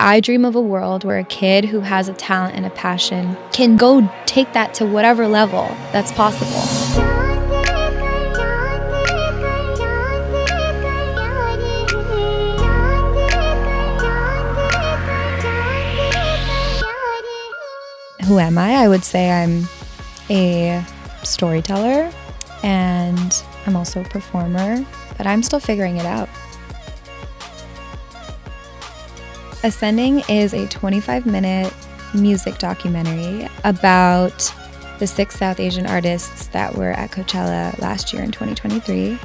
I dream of a world where a kid who has a talent and a passion can go take that to whatever level that's possible. Who am I? I would say I'm a storyteller and I'm also a performer, but I'm still figuring it out. Ascending is a 25-minute music documentary about the 6 South Asian artists that were at Coachella last year in 2023.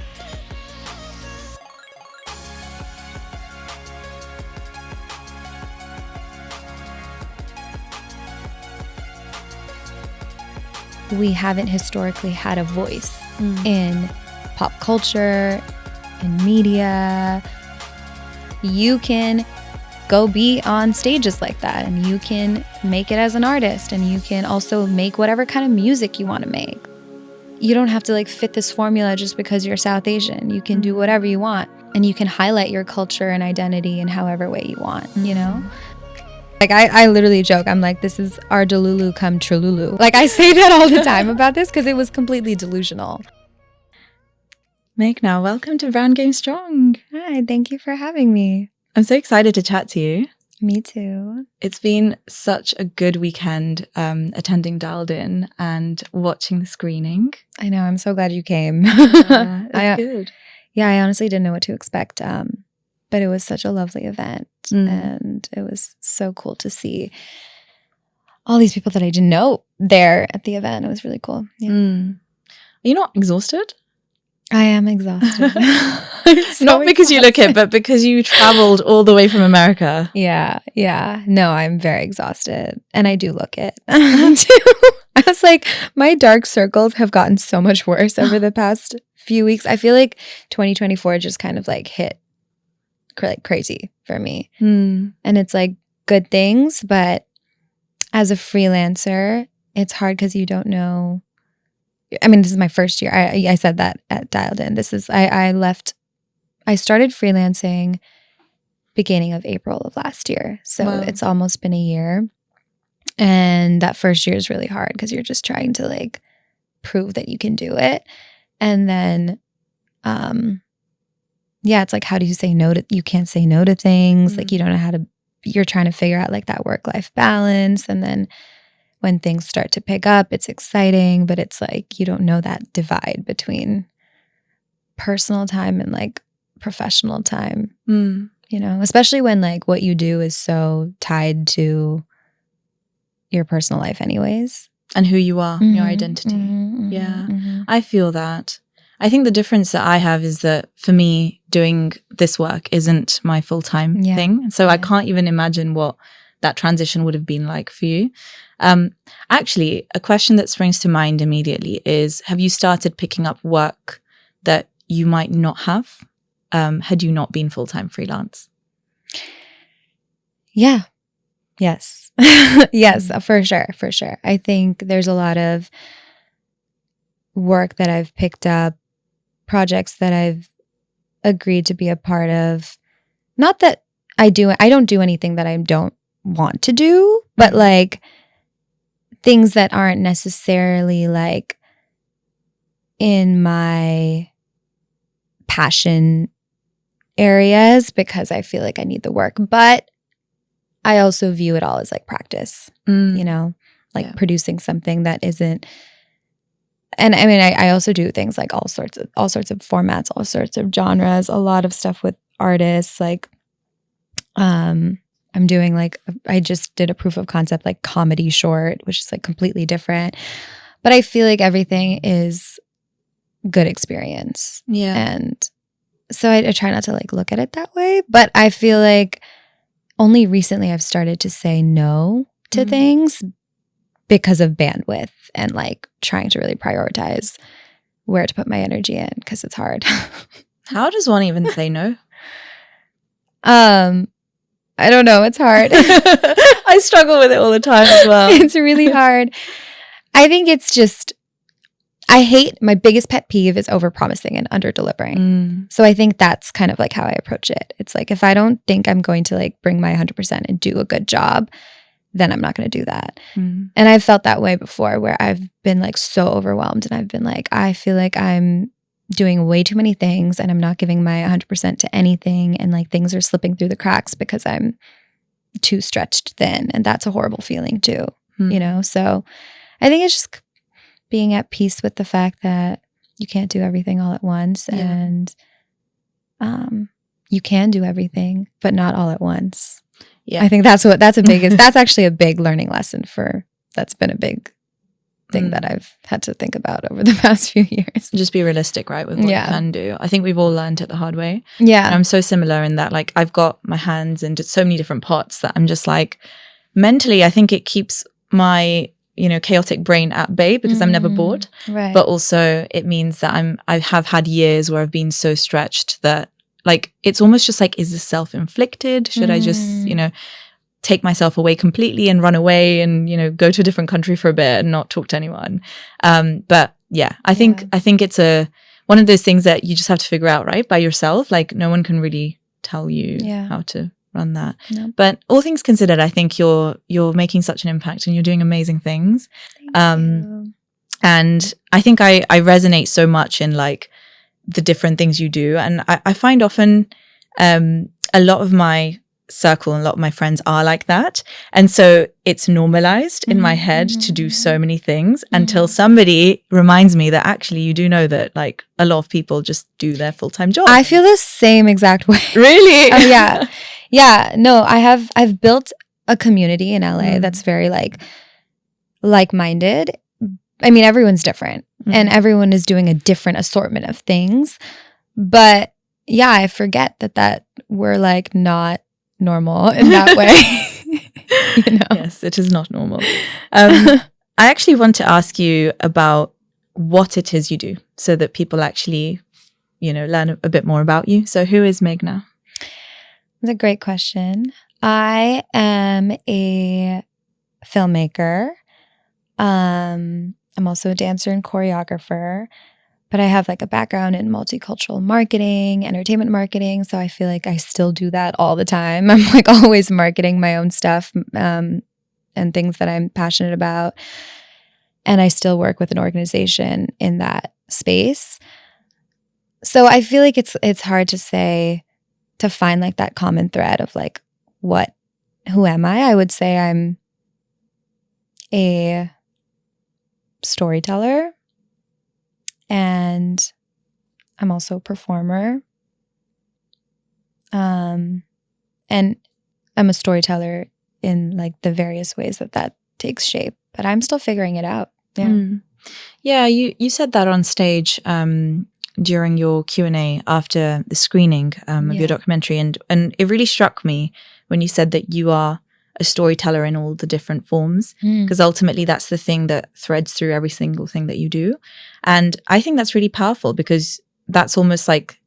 We haven't historically had a voice in pop culture, in media. You can go be on stages like that, and you can make it as an artist, and you can also make whatever kind of music you want to make. You don't have to like fit this formula just because you're South Asian. You can do whatever you want, and you can highlight your culture and identity in however way you want, you know? Like I literally joke, I'm like, this is our Delulu come Trululu. Like I say that all the time about this because it was completely delusional. Meghna, welcome to Brown Game Strong. Hi, thank you for having me. I'm so excited to chat to you. Me too. It's been such a good weekend attending Dialed In and watching the screening. I know, I'm so glad you came. It's good. Yeah, I honestly didn't know what to expect, but it was such a lovely event and it was so cool to see all these people that I didn't know there at the event. It was really cool. Yeah. Are you not exhausted? I am exhausted. Not because you look it, but because you traveled all the way from America. Yeah. No, I'm very exhausted. And I do look it. I was like, my dark circles have gotten so much worse over the past few weeks. I feel like 2024 just kind of like hit like crazy for me. And it's like good things, but as a freelancer, it's hard because you don't know. I mean, this is my first year. I said that at Dialed In. I started freelancing beginning of April of last year. So It's almost been a year. And that first year is really hard because you're just trying to like prove that you can do it. And then, it's like, how do you say no to, you can't say no to things. Like you don't know how to, you're trying to figure out like that work-life balance. And then when things start to pick up, it's exciting, but it's like you don't know that divide between personal time and like professional time, you know, especially when like what you do is so tied to your personal life anyways. And who you are, your identity. I feel that. I think the difference that I have is that for me, doing this work isn't my full-time thing. So I can't even imagine what that transition would have been like for you. Actually, a question that springs to mind immediately is, have you started picking up work that you might not have had you not been full-time freelance? Yeah. Yes. Yes, for sure. I think there's a lot of work that I've picked up, projects that I've agreed to be a part of. Not that I don't do anything that I don't want to do, but like things that aren't necessarily like in my passion areas because I feel like I need the work. But I also view it all as like practice, you know, like producing something that isn't. And I mean, I also do things like all sorts of formats, all sorts of genres, a lot of stuff with artists. Like, I'm doing like, I just did a proof of concept, like comedy short, which is like completely different. But I feel like everything is good experience. Yeah. And so I try not to like look at it that way. But I feel like only recently I've started to say no to things because of bandwidth and like trying to really prioritize where to put my energy in because it's hard. How does one even say no? I don't know. It's hard. I struggle with it all the time as well. It's really hard. I think it's just, my biggest pet peeve is over-promising and under-delivering. So I think that's kind of like how I approach it. It's like, if I don't think I'm going to like bring my 100% and do a good job, then I'm not going to do that. And I've felt that way before, where I've been like so overwhelmed, and I've been like, I feel like I'm doing way too many things and I'm not giving my 100% to anything, and like things are slipping through the cracks because I'm too stretched thin, and that's a horrible feeling too, you know? So I think it's just being at peace with the fact that you can't do everything all at once, and you can do everything, but not all at once. Yeah. I think that's actually a big learning lesson that's been a big thing that I've had to think about over the past few years. Just be realistic, right, with what you can do. I think we've all learned it the hard way. Yeah. And I'm so similar in that, like, I've got my hands in just so many different pots that I'm just like, mentally, I think it keeps my, chaotic brain at bay because I'm never bored. Right. But also it means that I have had years where I've been so stretched that, like, it's almost just like, is this self-inflicted? Should I just, take myself away completely and run away and, go to a different country for a bit and not talk to anyone? But yeah, I think it's one of those things that you just have to figure out, right, by yourself. Like, no one can really tell you how to run that. No. But all things considered, I think you're making such an impact and you're doing amazing things. Thank you. And I think I resonate so much in like the different things you do. And I find often a lot of my circle and a lot of my friends are like that. And so it's normalized in my head to do so many things until somebody reminds me that actually you do know that like a lot of people just do their full-time job. I feel the same exact way. Really? Oh, yeah. Yeah. No, I've built a community in LA that's very like-minded. I mean, everyone's different and everyone is doing a different assortment of things. But yeah, I forget that we're like not normal in that way. Yes, it is not normal. I actually want to ask you about what it is you do so that people actually, learn a bit more about you. So who is Meghna? That's a great question. I am a filmmaker. I'm also a dancer and choreographer. But I have like a background in multicultural marketing, entertainment marketing. So I feel like I still do that all the time. I'm like always marketing my own stuff and things that I'm passionate about. And I still work with an organization in that space. So I feel like it's hard to find like that common thread of like, who am I? I would say I'm a storyteller. And I'm also a performer. And I'm a storyteller in like the various ways that takes shape. But I'm still figuring it out. Yeah. Yeah, you said that on stage during your Q&A after the screening of your documentary. And it really struck me when you said that you are a storyteller in all the different forms, because ultimately that's the thing that threads through every single thing that you do. And I think that's really powerful because that's almost like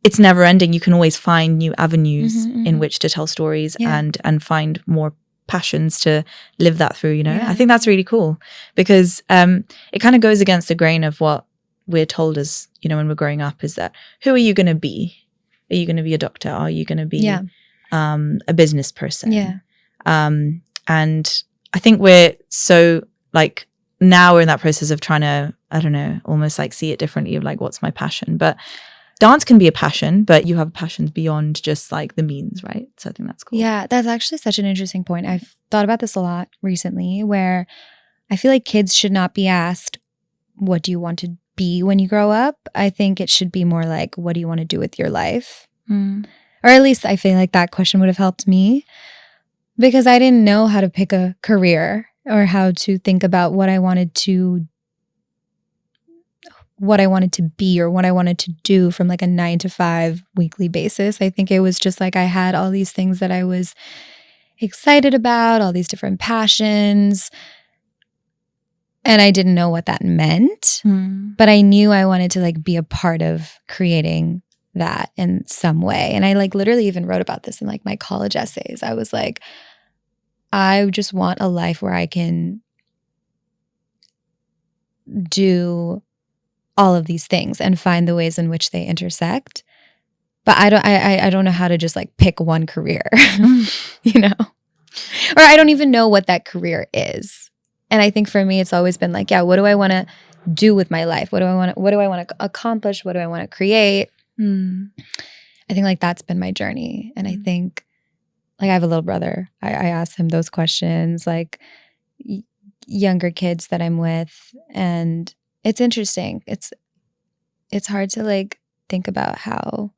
it's never ending. You can always find new avenues in which to tell stories and find more passions to live that through, I think that's really cool because it kind of goes against the grain of what we're told as, when we're growing up, is that who are you going to be? Are you going to be a doctor? Are you going to be a business person? And I think we're so like now we're in that process of trying to, I don't know, almost like see it differently of like, what's my passion? But dance can be a passion, but you have passions beyond just like the means, right? So I think that's cool. Yeah, that's actually such an interesting point. I've thought about this a lot recently where I feel like kids should not be asked, what do you want to be when you grow up? I think it should be more like, what do you want to do with your life? Or at least I feel like that question would have helped me because I didn't know how to pick a career or how to think about what I wanted to be or what I wanted to do from like a 9-to-5 weekly basis. I think it was just like I had all these things that I was excited about, all these different passions, and I didn't know what that meant. But I knew I wanted to like be a part of creating that in some way. And I like literally even wrote about this in like my college essays. I was like, I just want a life where I can do all of these things and find the ways in which they intersect. But I don't know how to just like pick one career, you know, or I don't even know what that career is. And I think for me, it's always been like, yeah, what do I want to do with my life? What do I want to accomplish? What do I want to create? I think like that's been my journey. And I think like I have a little brother. I ask him those questions, like younger kids that I'm with. And it's interesting. It's hard to like think about how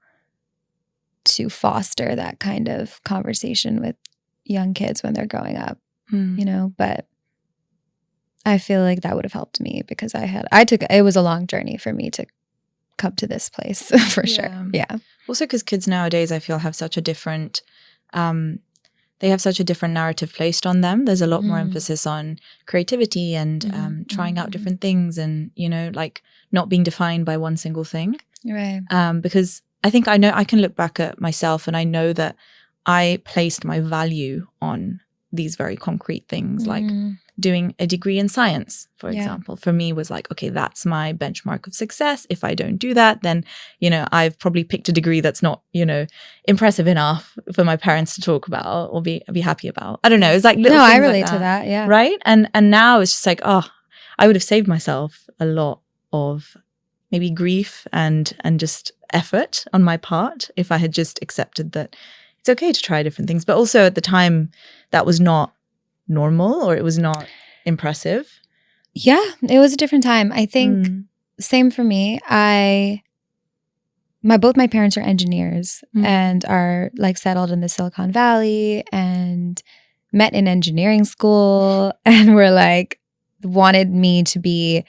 to foster that kind of conversation with young kids when they're growing up, you know, but I feel like that would have helped me because it was a long journey for me to come to this place for sure. Yeah. Also because kids nowadays I feel have such a different, they have such a different narrative placed on them. There's a lot more emphasis on creativity and trying out different things and, you know, like not being defined by one single thing. Right. Because I think I can look back at myself and I know that I placed my value on these very concrete things, like doing a degree in science, for example, for me was like, okay, that's my benchmark of success. If I don't do that, then, you know, I've probably picked a degree that's not, you know, impressive enough for my parents to talk about or be happy about. I don't know. It's like little things I relate like to that. Yeah. Right. And now it's just like, oh, I would have saved myself a lot of maybe grief and just effort on my part if I had just accepted that it's okay to try different things. But also at the time that was not normal or it was not impressive. Yeah, it was a different time. I think same for me. Both my parents are engineers and are like settled in the Silicon Valley and met in engineering school and were like wanted me to be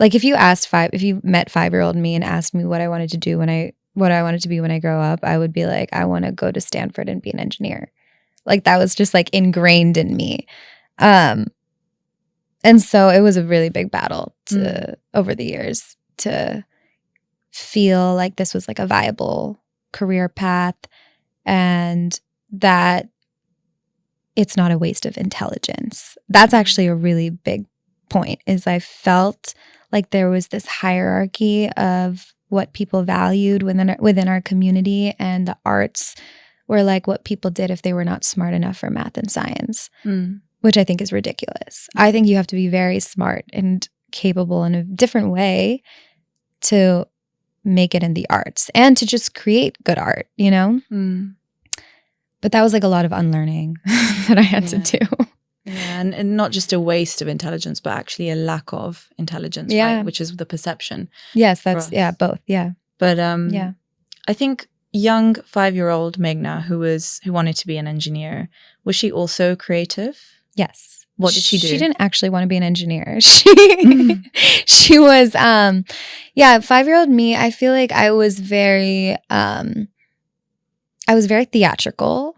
like if you met 5-year-old me and asked me what I wanted to do what I wanted to be when I grow up, I would be like, I want to go to Stanford and be an engineer. Like that was just like ingrained in me. And so it was a really big battle over the years to feel like this was like a viable career path and that it's not a waste of intelligence. That's actually a really big point is I felt like there was this hierarchy of what people valued within our community and the arts were like what people did if they were not smart enough for math and science, which I think is ridiculous. I think you have to be very smart and capable in a different way to make it in the arts and to just create good art, you know? But that was like a lot of unlearning that I had to do. Yeah, and not just a waste of intelligence, but actually a lack of intelligence, right? Which is the perception. Yes, that's, both, yeah. But I think young 5-year-old Meghna, who wanted to be an engineer, was she also creative? Yes. What did she do? She didn't actually want to be an engineer. She was, 5-year-old me, I feel like I was very theatrical.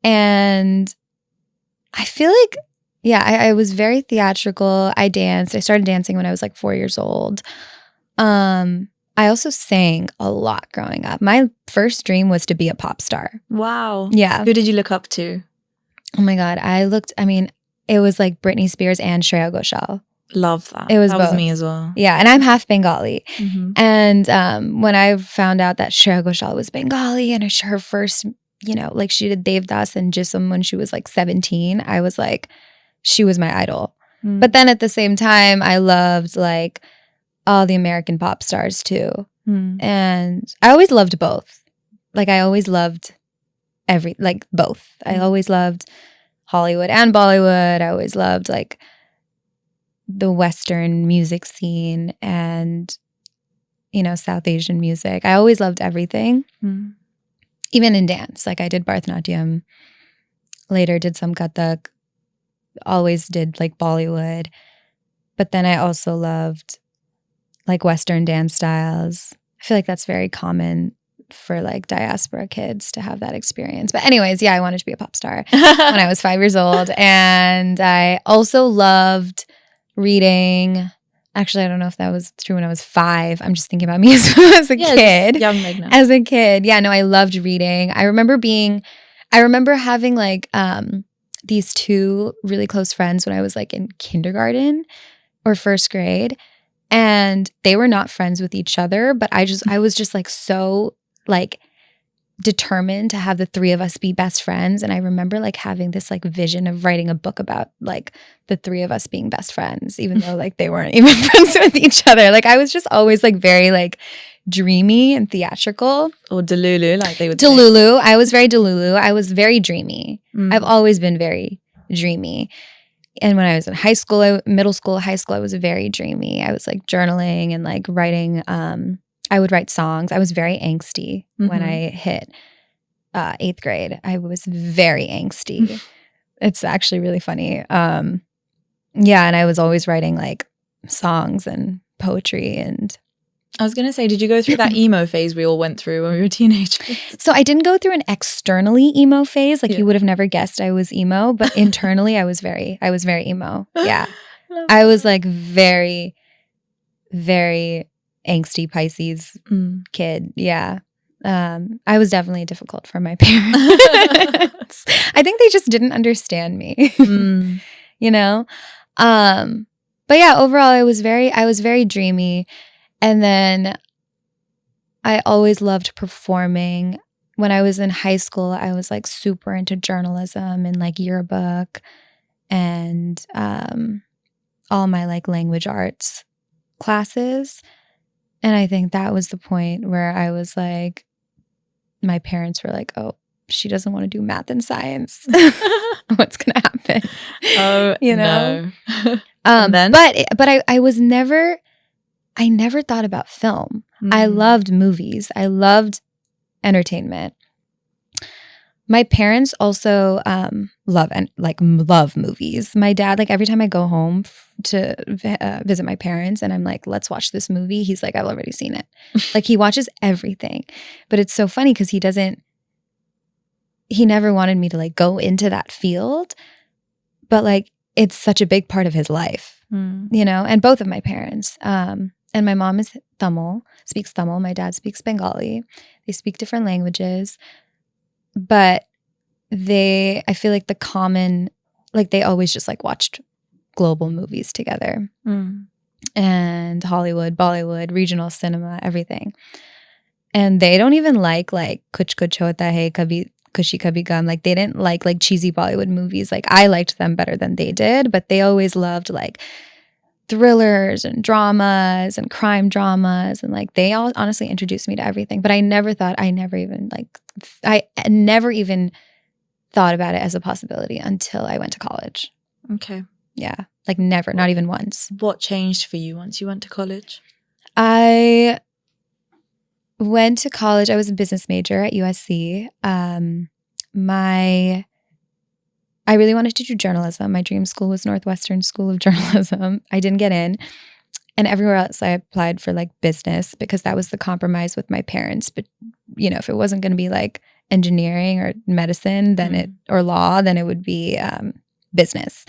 And I feel like, I was very theatrical. I danced. I started dancing when I was like 4 years old. I also sang a lot growing up. My first dream was to be a pop star. Wow. Yeah. Who did you look up to? Oh my God. It was like Britney Spears and Shreya Ghoshal. Love that. That was me as well. Yeah. And I'm half Bengali. And when I found out that Shreya Ghoshal was Bengali and her first, you know, like she did Devdas and Jism when she was like 17, I was like, she was my idol. But then at the same time, I loved like all the American pop stars too. And I always loved both. Like I always loved both. I always loved Hollywood and Bollywood. I always loved like the Western music scene and, you know, South Asian music. I always loved everything. Even in dance. Like I did Bharatanatyam, later did some Kathak, always did like Bollywood. But then I also loved like Western dance styles. I feel like that's very common for like diaspora kids to have that experience. But anyways, I wanted to be a pop star when I was 5 years old. And I also loved reading. Actually, I don't know if that was true when I was 5. I'm just thinking about me as a kid. Young Meghna. As a kid. Yeah, no, I loved reading. I remember having like these two really close friends when I was like in kindergarten. or first grade, and they were not friends with each other, but I was just like so like determined to have the three of us be best friends. And I remember like having this like vision of writing a book about like the three of us being best friends, even though like they weren't even friends with each other. Like I was just always like very like dreamy and theatrical. Or Delulu, like they would say. Delulu. I was very Delulu. I was very dreamy. I've always been very dreamy. And when I was in high school, middle school, high school, I was very dreamy. I was like journaling and like writing. I would write songs. I was very angsty when I hit 8th grade. I was very angsty. It's actually really funny. And I was always writing like songs and poetry. And I was going to say, did you go through that emo phase we all went through when we were teenagers? So I didn't go through an externally emo phase. Like you would have never guessed I was emo, but internally I was very emo. Yeah. I was like very, very angsty Pisces kid. Yeah. I was definitely difficult for my parents. I think they just didn't understand me, you know? But yeah, overall I was very dreamy. And then I always loved performing. When I was in high school, I was like super into journalism and like yearbook and all my like language arts classes. And I think that was the point where I was like, my parents were like, oh, she doesn't want to do math and science. What's going to happen? Oh, you know? No. Then? But I never thought about film. I loved movies. I loved entertainment. My parents also love movies. My dad, like every time I go home to visit my parents and I'm like, let's watch this movie, he's like, I've already seen it. Like he watches everything. But it's so funny because he never wanted me to like go into that field. But like it's such a big part of his life, you know, and both of my parents. And my mom is Tamil, speaks Tamil. My dad speaks Bengali. They speak different languages. But I feel like the common, like they always just like watched global movies together. And Hollywood, Bollywood, regional cinema, everything. And they don't even like Kuch Kuch Hota Hai, Kabhi Khushi Kabhi Gum. Like they didn't like cheesy Bollywood movies. Like I liked them better than they did, but they always loved like thrillers and dramas and crime dramas, and like they all honestly introduced me to everything. But I never even thought about it as a possibility until I went to college. Okay. Yeah, like never, not even once. What changed for you once you went to college? I went to college. I was a business major at USC. I really wanted to do journalism. My dream school was Northwestern School of Journalism. I didn't get in. And everywhere else I applied for like business because that was the compromise with my parents. But, you know, if it wasn't going to be like engineering or medicine, then or law, then it would be business.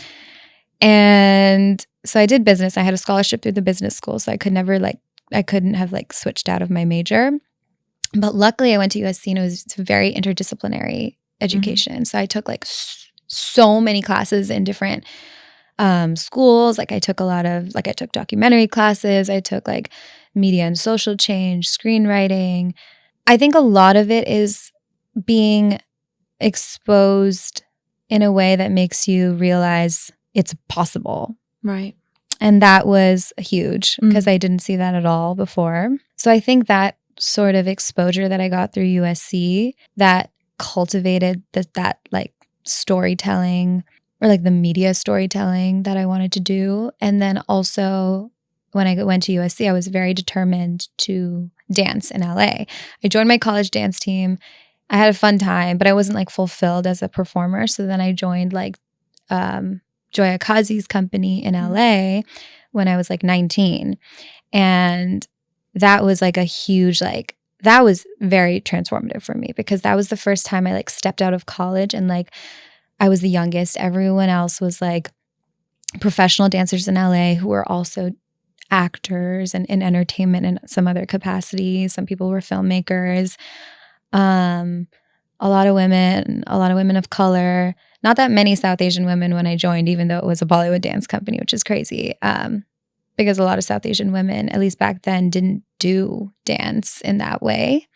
And so I did business. I had a scholarship through the business school. So I couldn't have like switched out of my major. But luckily I went to USC and it's a very interdisciplinary education. So I took like so many classes in different schools. Like I took documentary classes. I took like media and social change, screenwriting. I think a lot of it is being exposed in a way that makes you realize it's possible. Right. And that was huge because I didn't see that at all before. So I think that sort of exposure that I got through USC that cultivated that like storytelling or like the media storytelling that I wanted to do. And then also when I went to USC, I was very determined to dance in LA. I joined my college dance team. I had a fun time, but I wasn't like fulfilled as a performer. So then I joined like Joya Kazi's company in LA when I was like 19. And that was like a huge, like, that was very transformative for me because that was the first time I like stepped out of college and like I was the youngest. Everyone else was like professional dancers in LA who were also actors and in entertainment in some other capacity. Some people were filmmakers. A lot of women of color. Not that many South Asian women when I joined, even though it was a Bollywood dance company, which is crazy. because a lot of South Asian women, at least back then, didn't do dance in that way.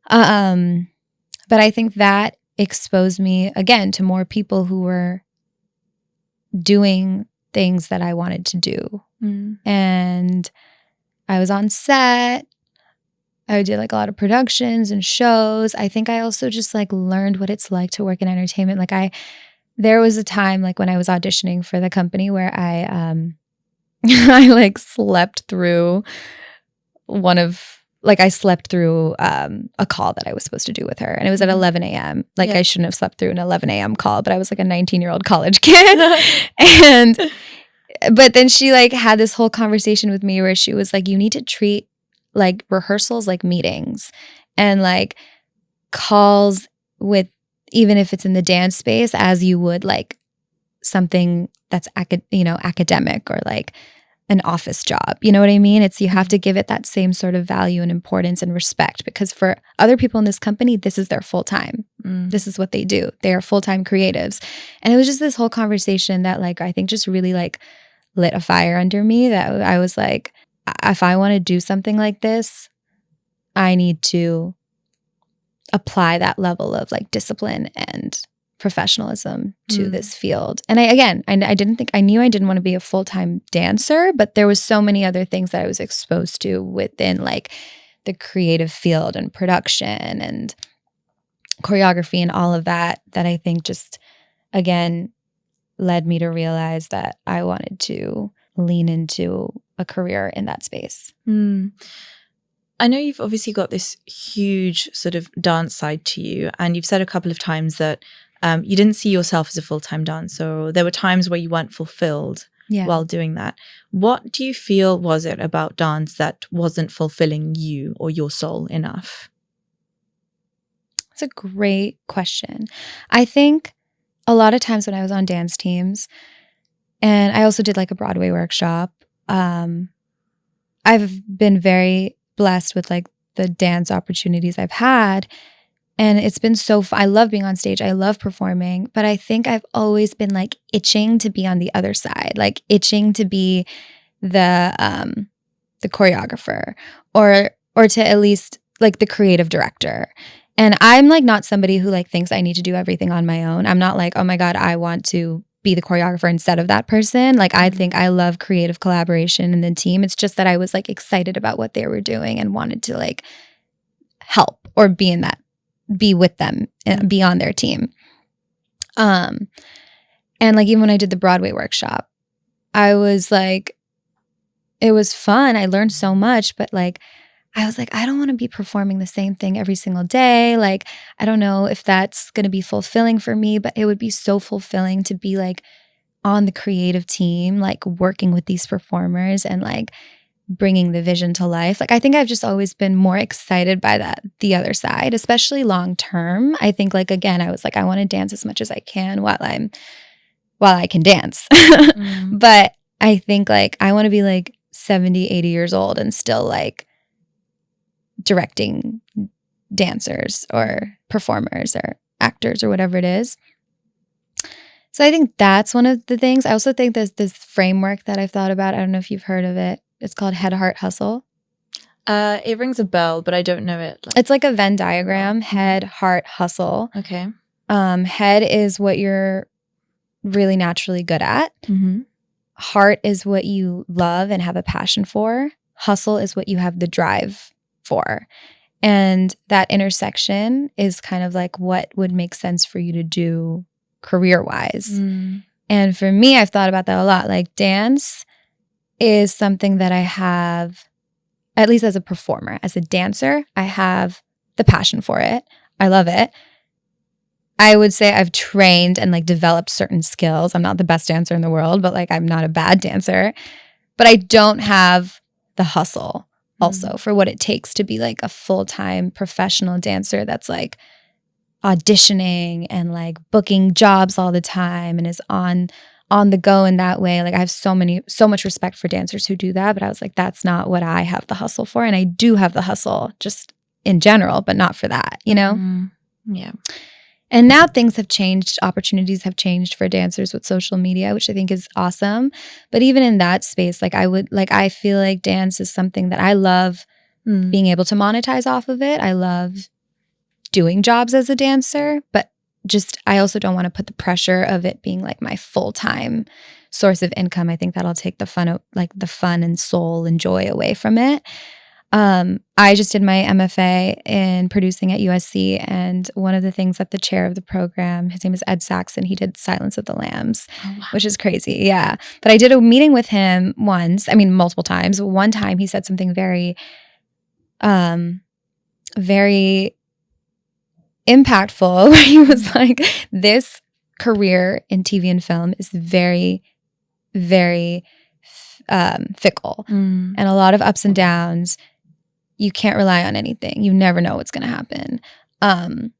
But I think that exposed me again to more people who were doing things that I wanted to do. And I was on set. I did like a lot of productions and shows. I think I also just like learned what it's like to work in entertainment. Like there was a time like when I was auditioning for the company where I I like slept through I slept through a call that I was supposed to do with her. And it was at 11 a.m. Like I shouldn't have slept through an 11 a.m. call, but I was like a 19-year-old college kid. But then she like had this whole conversation with me where she was like, you need to treat like rehearsals like meetings, and like calls with, even if it's in the dance space, as you would like something that's academic or like an office job. You know what I mean? You have to give it that same sort of value and importance and respect, because for other people in this company, this is their full time. This is what they do. They are full-time creatives. And it was just this whole conversation that like I think just really like lit a fire under me, that I was like, if I want to do something like this, I need to apply that level of like discipline and professionalism to this field. And I knew I didn't want to be a full-time dancer, but there was so many other things that I was exposed to within like the creative field and production and choreography and all of that I think just, again, led me to realize that I wanted to lean into a career in that space. I know you've obviously got this huge sort of dance side to you, and you've said a couple of times that you didn't see yourself as a full-time dancer. There were times where you weren't fulfilled while doing that. What do you feel was it about dance that wasn't fulfilling you or your soul enough? That's a great question. I think a lot of times when I was on dance teams, and I also did like a Broadway workshop, I've been very blessed with like the dance opportunities I've had. And it's been so fun. I love being on stage. I love performing. But I think I've always been like itching to be on the other side, like itching to be the choreographer or to at least like the creative director. And I'm like not somebody who like thinks I need to do everything on my own. I'm not like, oh my God, I want to be the choreographer instead of that person. Like I think I love creative collaboration in the team. It's just that I was like excited about what they were doing and wanted to like help or be with them and be on their team. And like even when I did the Broadway workshop, I was like, it was fun. I learned so much, but like I was like, I don't want to be performing the same thing every single day. Like, I don't know if that's going to be fulfilling for me, but it would be so fulfilling to be like on the creative team, like working with these performers and like bringing the vision to life. Like, I think I've just always been more excited by the other side, especially long term. I think like, again, I was like, I want to dance as much as I can while I can dance. But I think like, I want to be like 70, 80 years old and still like directing dancers or performers or actors or whatever it is. So I think that's one of the things. I also think there's this framework that I've thought about. I don't know if you've heard of it. It's called Head, Heart, Hustle. It rings a bell, but I don't know it. It's like a Venn diagram, head, heart, hustle. Okay. Head is what you're really naturally good at. Heart is what you love and have a passion for. Hustle is what you have the drive for. And that intersection is kind of like what would make sense for you to do career-wise. And for me, I've thought about that a lot. Like dance is something that I have, at least as a performer, as a dancer, I have the passion for it. I love it. I would say I've trained and like developed certain skills. I'm not the best dancer in the world, but like I'm not a bad dancer. But I don't have the hustle also for what it takes to be like a full-time professional dancer that's like auditioning and like booking jobs all the time and is on the go in that way. Like I have so much respect for dancers who do that, but I was like, that's not what I have the hustle for. And I do have the hustle just in general, but not for that, you know? Yeah. And now things have changed, opportunities have changed for dancers with social media, which I think is awesome. But even in that space, like I feel like dance is something that I love being able to monetize off of it. I love doing jobs as a dancer, but just I also don't want to put the pressure of it being like my full-time source of income. I think that'll take the fun and soul and joy away from it. I just did my MFA in producing at USC, and one of the things that the chair of the program, his name is Ed Saxon, he did Silence of the Lambs, which is crazy. Yeah. But I did a meeting with him multiple times. One time he said something very, very impactful, where he was like, this career in TV and film is very, very fickle and a lot of ups and downs. You can't rely on anything. You never know what's going to happen. And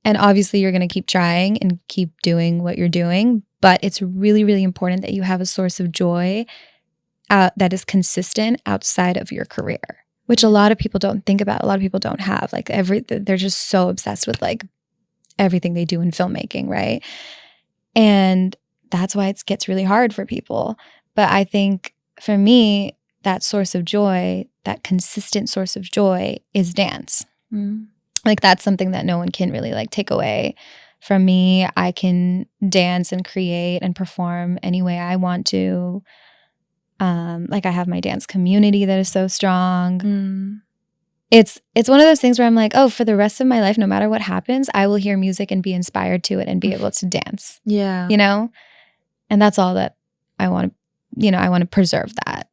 obviously you're going to keep trying and keep doing what you're doing, but it's really, really important that you have a source of joy that is consistent outside of your career, which a lot of people don't think about. A lot of people don't have. Like they're just so obsessed with like everything they do in filmmaking, right? And that's why it gets really hard for people. But I think for me, that source of joy, that consistent source of joy is dance. Like that's something that no one can really like take away from me. I can dance and create and perform any way I want to. Like I have my dance community that is so strong. It's one of those things where I'm like, oh, for the rest of my life, no matter what happens, I will hear music and be inspired to it and be able to dance. Yeah. You know? And that's all that I want to, I want to preserve that.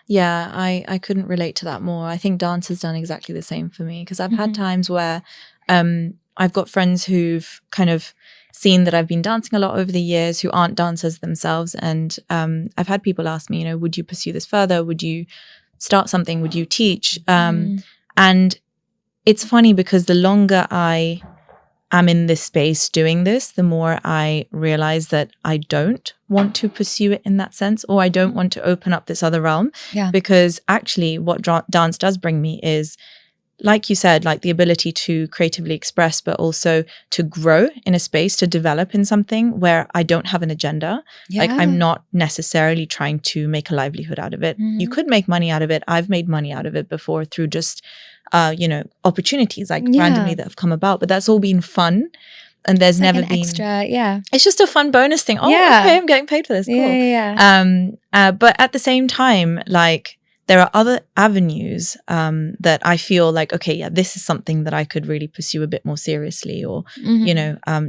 Yeah, I couldn't relate to that more. I think dance has done exactly the same for me, because I've had times where I've got friends who've kind of seen that I've been dancing a lot over the years who aren't dancers themselves. And I've had people ask me, would you pursue this further? Would you start something? Would you teach? And it's funny because the longer I am in this space doing this, the more I realize that I don't want to pursue it in that sense, or I don't want to open up this other realm. Yeah. Because actually what dance does bring me is, like you said, like the ability to creatively express, but also to grow in a space, to develop in something where I don't have an agenda. Yeah. Like I'm not necessarily trying to make a livelihood out of it. You could make money out of it. I've made money out of it before through just opportunities like randomly that have come about, but that's all been fun. And there's never been extra, it's just a fun bonus thing. Oh, okay, I'm getting paid for this. Cool. Yeah. But at the same time, like there are other avenues that I feel like, okay, yeah, this is something that I could really pursue a bit more seriously, or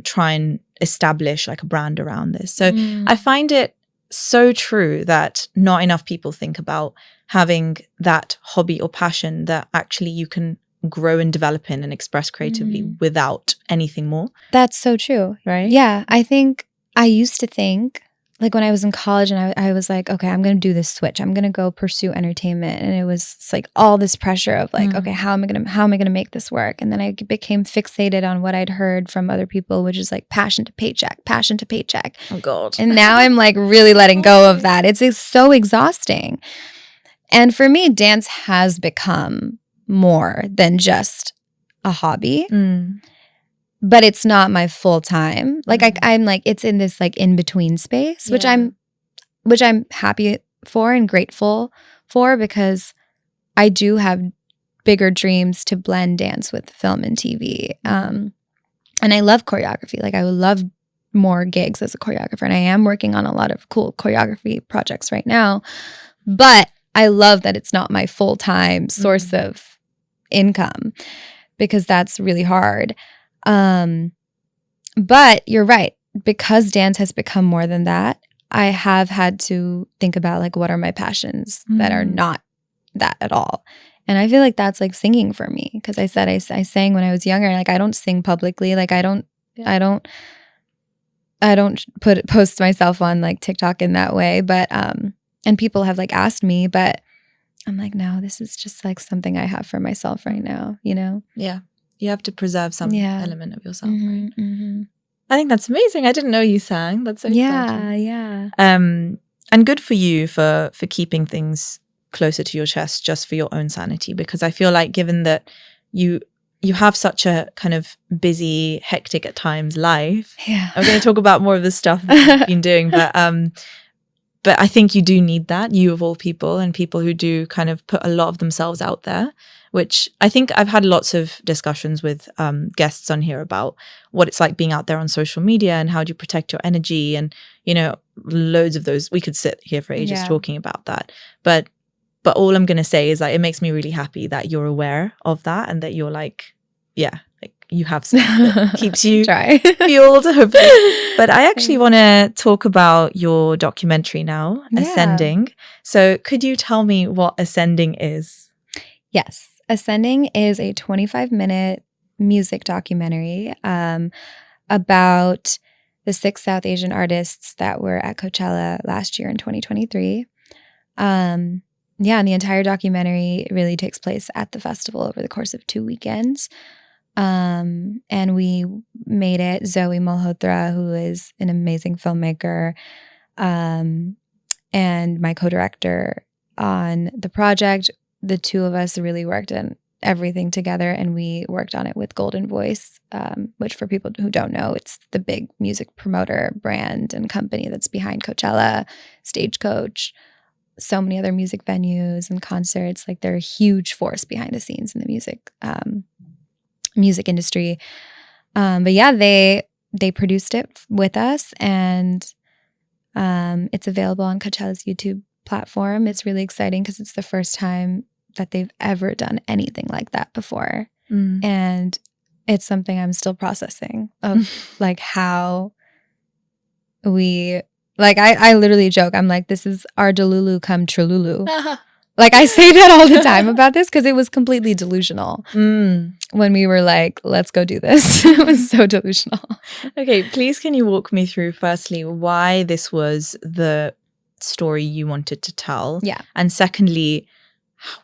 try and establish like a brand around this. So I find it so true that not enough people think about having that hobby or passion that actually you can grow and develop in and express creatively without anything more. That's so true. Right? Yeah. I think I used to think, like when I was in college and I was like, okay, I'm going to do this switch. I'm going to go pursue entertainment. And it was like all this pressure of like, okay, how am I going to make this work? And then I became fixated on what I'd heard from other people, which is like passion to paycheck. Oh God. And now I'm like really letting go of that. It's so exhausting. And for me, dance has become more than just a hobby. But it's not my full time. Like I'm like, it's in this like in between space, which I'm happy for and grateful for, because I do have bigger dreams to blend dance with film and TV. And I love choreography. Like I would love more gigs as a choreographer, and I am working on a lot of cool choreography projects right now. But I love that it's not my full-time source of income, because that's really hard. But you're right. Because dance has become more than that, I have had to think about like, what are my passions that are not that at all? And I feel like that's like singing for me. Because I said I sang when I was younger. Like I don't sing publicly. Like I don't post myself on like TikTok in that way. But and people have like asked me, but I'm like, no, this is just like something I have for myself right now, Yeah. You have to preserve some element of yourself, right? I think that's amazing. I didn't know you sang. That's so exciting. Yeah. And good for you for keeping things closer to your chest just for your own sanity, because I feel like given that you you have such a kind of busy, hectic at times life. Yeah. I'm going to talk about more of the stuff that you've been doing, but I think you do need that, you of all people, and people who do kind of put a lot of themselves out there, which I think I've had lots of discussions with guests on here about what it's like being out there on social media and how do you protect your energy, and, you know, loads of those. We could sit here for ages talking about that. But all I'm going to say is that it makes me really happy that you're aware of that and that you're like, yeah, like you have something that keeps you fueled, hopefully. But I actually want to talk about your documentary now, Ascending. So could you tell me what Ascending is? Yes. Ascending is a 25-minute music documentary about the 6 South Asian artists that were at Coachella last year in 2023. And the entire documentary really takes place at the festival over the course of 2 weekends. And we made it, Zoe Malhotra, who is an amazing filmmaker, and my co-director on the project. The two of us really worked on everything together, and we worked on it with Golden Voice, which, for people who don't know, it's the big music promoter brand and company that's behind Coachella, Stagecoach, so many other music venues and concerts. Like, they're a huge force behind the scenes in the music industry. But yeah, they produced it with us, and it's available on Coachella's YouTube platform. It's really exciting because it's the first time that they've ever done anything like that before. And it's something I'm still processing of like how we, like, I literally joke. I'm like, this is our Delulu come Trululu. Like, I say that all the time about this because it was completely delusional when we were like, let's go do this. It was so delusional. Okay, please can you walk me through, firstly, why this was the story you wanted to tell? Yeah. And secondly,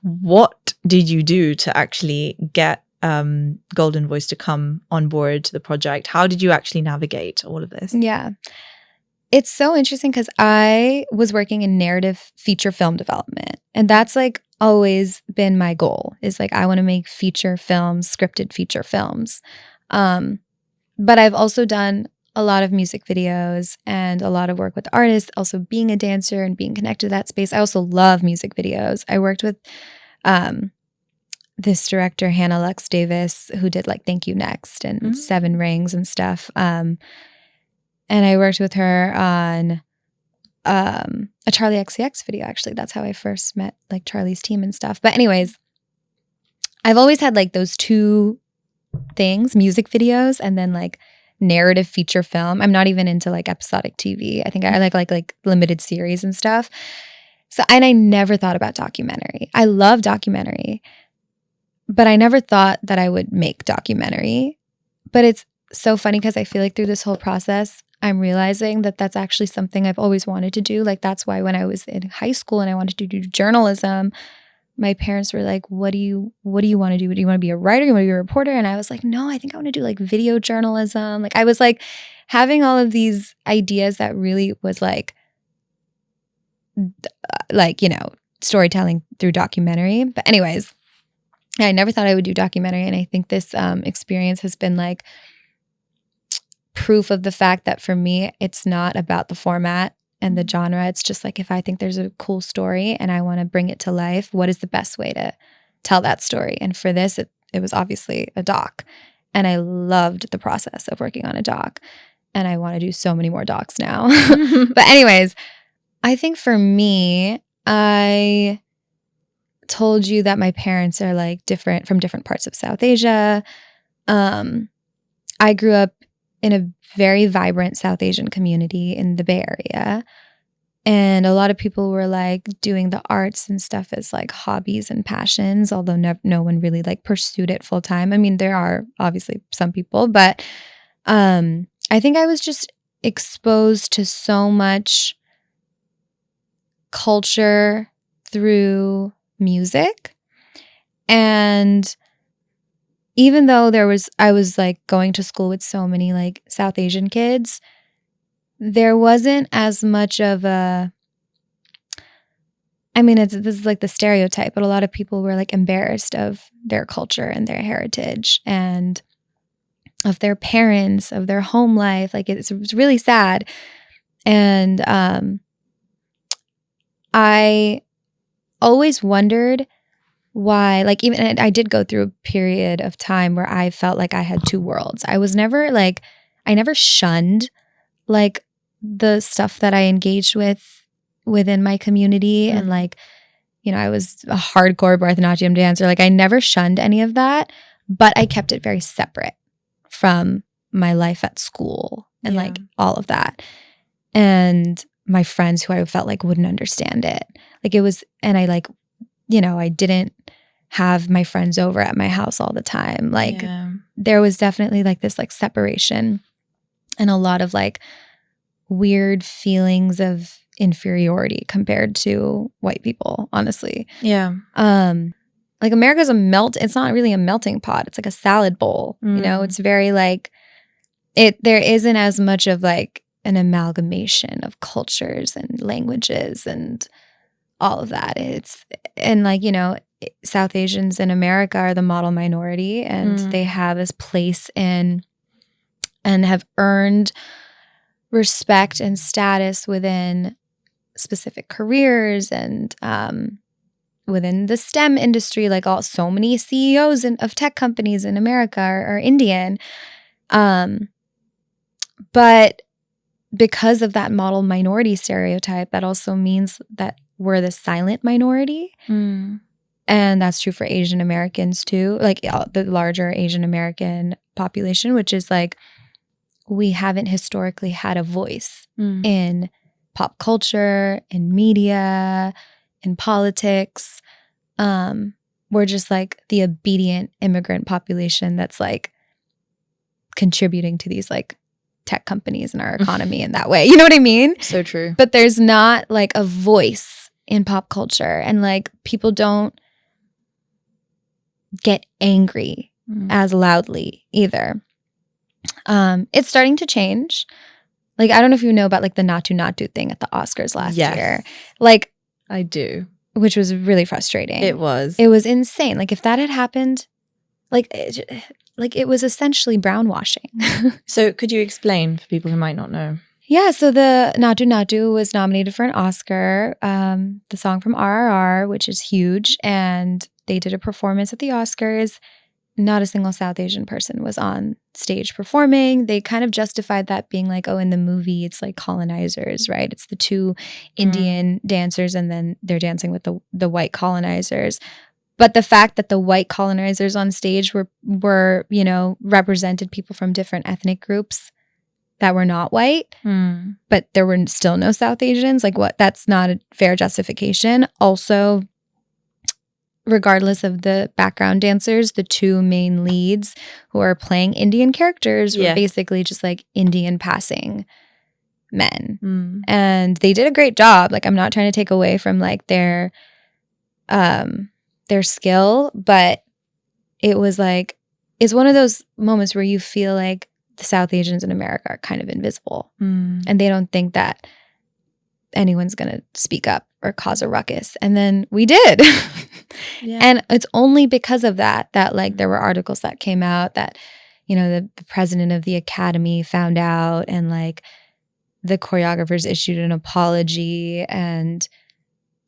what did you do to actually get Golden Voice to come on board to the project? How did you actually navigate all of this? Yeah. It's so interesting because I was working in narrative feature film development. And that's like always been my goal, is like, I want to make feature films, scripted feature films. But I've also done a lot of music videos and a lot of work with artists, also being a dancer and being connected to that space. I also love music videos. I worked with this director, Hannah Lux Davis, who did like Thank You Next and Seven Rings and stuff. And I worked with her on a Charli XCX video, actually. That's how I first met like Charli's team and stuff. But anyways, I've always had like those two things, music videos and then like narrative feature film. I'm not even into like episodic TV. I think I like limited series and stuff. So, and I never thought about documentary. I love documentary, but I never thought that I would make documentary. But it's so funny because I feel like through this whole process, I'm realizing that that's actually something I've always wanted to do. Like, that's why when I was in high school and I wanted to do journalism, my parents were like, what do you want to do? Do you want to be a writer? You want to be a reporter? And I was like, no, I think I want to do like video journalism. Like, I was like having all of these ideas that really was like, you know, storytelling through documentary. But anyways, I never thought I would do documentary. And I think this experience has been like proof of the fact that for me, it's not about the format and the genre. It's just like, if I think there's a cool story and I want to bring it to life, what is the best way to tell that story? And for this, it was obviously a doc. And I loved the process of working on a doc. And I want to do so many more docs now. But anyways, I think for me, I told you that my parents are like from different parts of South Asia. I grew up in a very vibrant South Asian community in the Bay Area. And a lot of people were like doing the arts and stuff as like hobbies and passions, although no one really like pursued it full time. I mean, there are obviously some people, but I think I was just exposed to so much culture through music. And even though I was like going to school with so many like South Asian kids, there wasn't as much of a I mean, this is like the stereotype, but a lot of people were like embarrassed of their culture and their heritage and of their parents, of their home life. Like it's really sad. And I always wondered why, like, even I did go through a period of time where I felt like I had two worlds. I was never like, I never shunned like the stuff that I engaged with within my community. And like, you know, I was a hardcore Bharatanatyam dancer. Like I never shunned any of that, but I kept it very separate from my life at school and like all of that. And my friends who I felt like wouldn't understand it. Like it was, and I like, you know, I didn't have my friends over at my house all the time. Like there was definitely like this like separation and a lot of like weird feelings of inferiority compared to white people, honestly. Yeah. Like America's it's not really a melting pot. It's like a salad bowl. You know, it's very like there isn't as much of like an amalgamation of cultures and languages and all of that. And like, you know, South Asians in America are the model minority and they have this place in and have earned respect and status within specific careers and within the STEM industry. Like so many CEOs of tech companies in America are Indian. But because of that model minority stereotype, that also means that we're the silent minority. And that's true for Asian Americans too, like the larger Asian American population, which is like we haven't historically had a voice in pop culture, in media, in politics. We're just like the obedient immigrant population that's like contributing to these like tech companies in our economy in that way. You know what I mean? So true. But there's not like a voice in pop culture and like people don't get angry as loudly either. It's starting to change. Like, I don't know if you know about like the Natu Natu thing at the Oscars last year. Like, I do. Which was really frustrating. It was. It was insane. Like if that had happened, like it was essentially brownwashing. So could you explain for people who might not know? Yeah, so the Natu Natu was nominated for an Oscar, the song from RRR, which is huge, and they did a performance at the Oscars. Not a single South Asian person was on stage performing. They kind of justified that being like, oh, in the movie, it's like colonizers, right? It's the two Indian dancers and then they're dancing with the white colonizers. But the fact that the white colonizers on stage were, you know, represented people from different ethnic groups that were not white, but there were still no South Asians. Like what? That's not a fair justification. Also, regardless of the background dancers, the two main leads who are playing Indian characters were basically just like Indian passing men. And they did a great job. Like I'm not trying to take away from like their skill, but it was like, it's one of those moments where you feel like the South Asians in America are kind of invisible and they don't think that anyone's going to speak up or cause a ruckus. And then we did. And it's only because of that like there were articles that came out that, you know, the president of the academy found out and like the choreographers issued an apology and,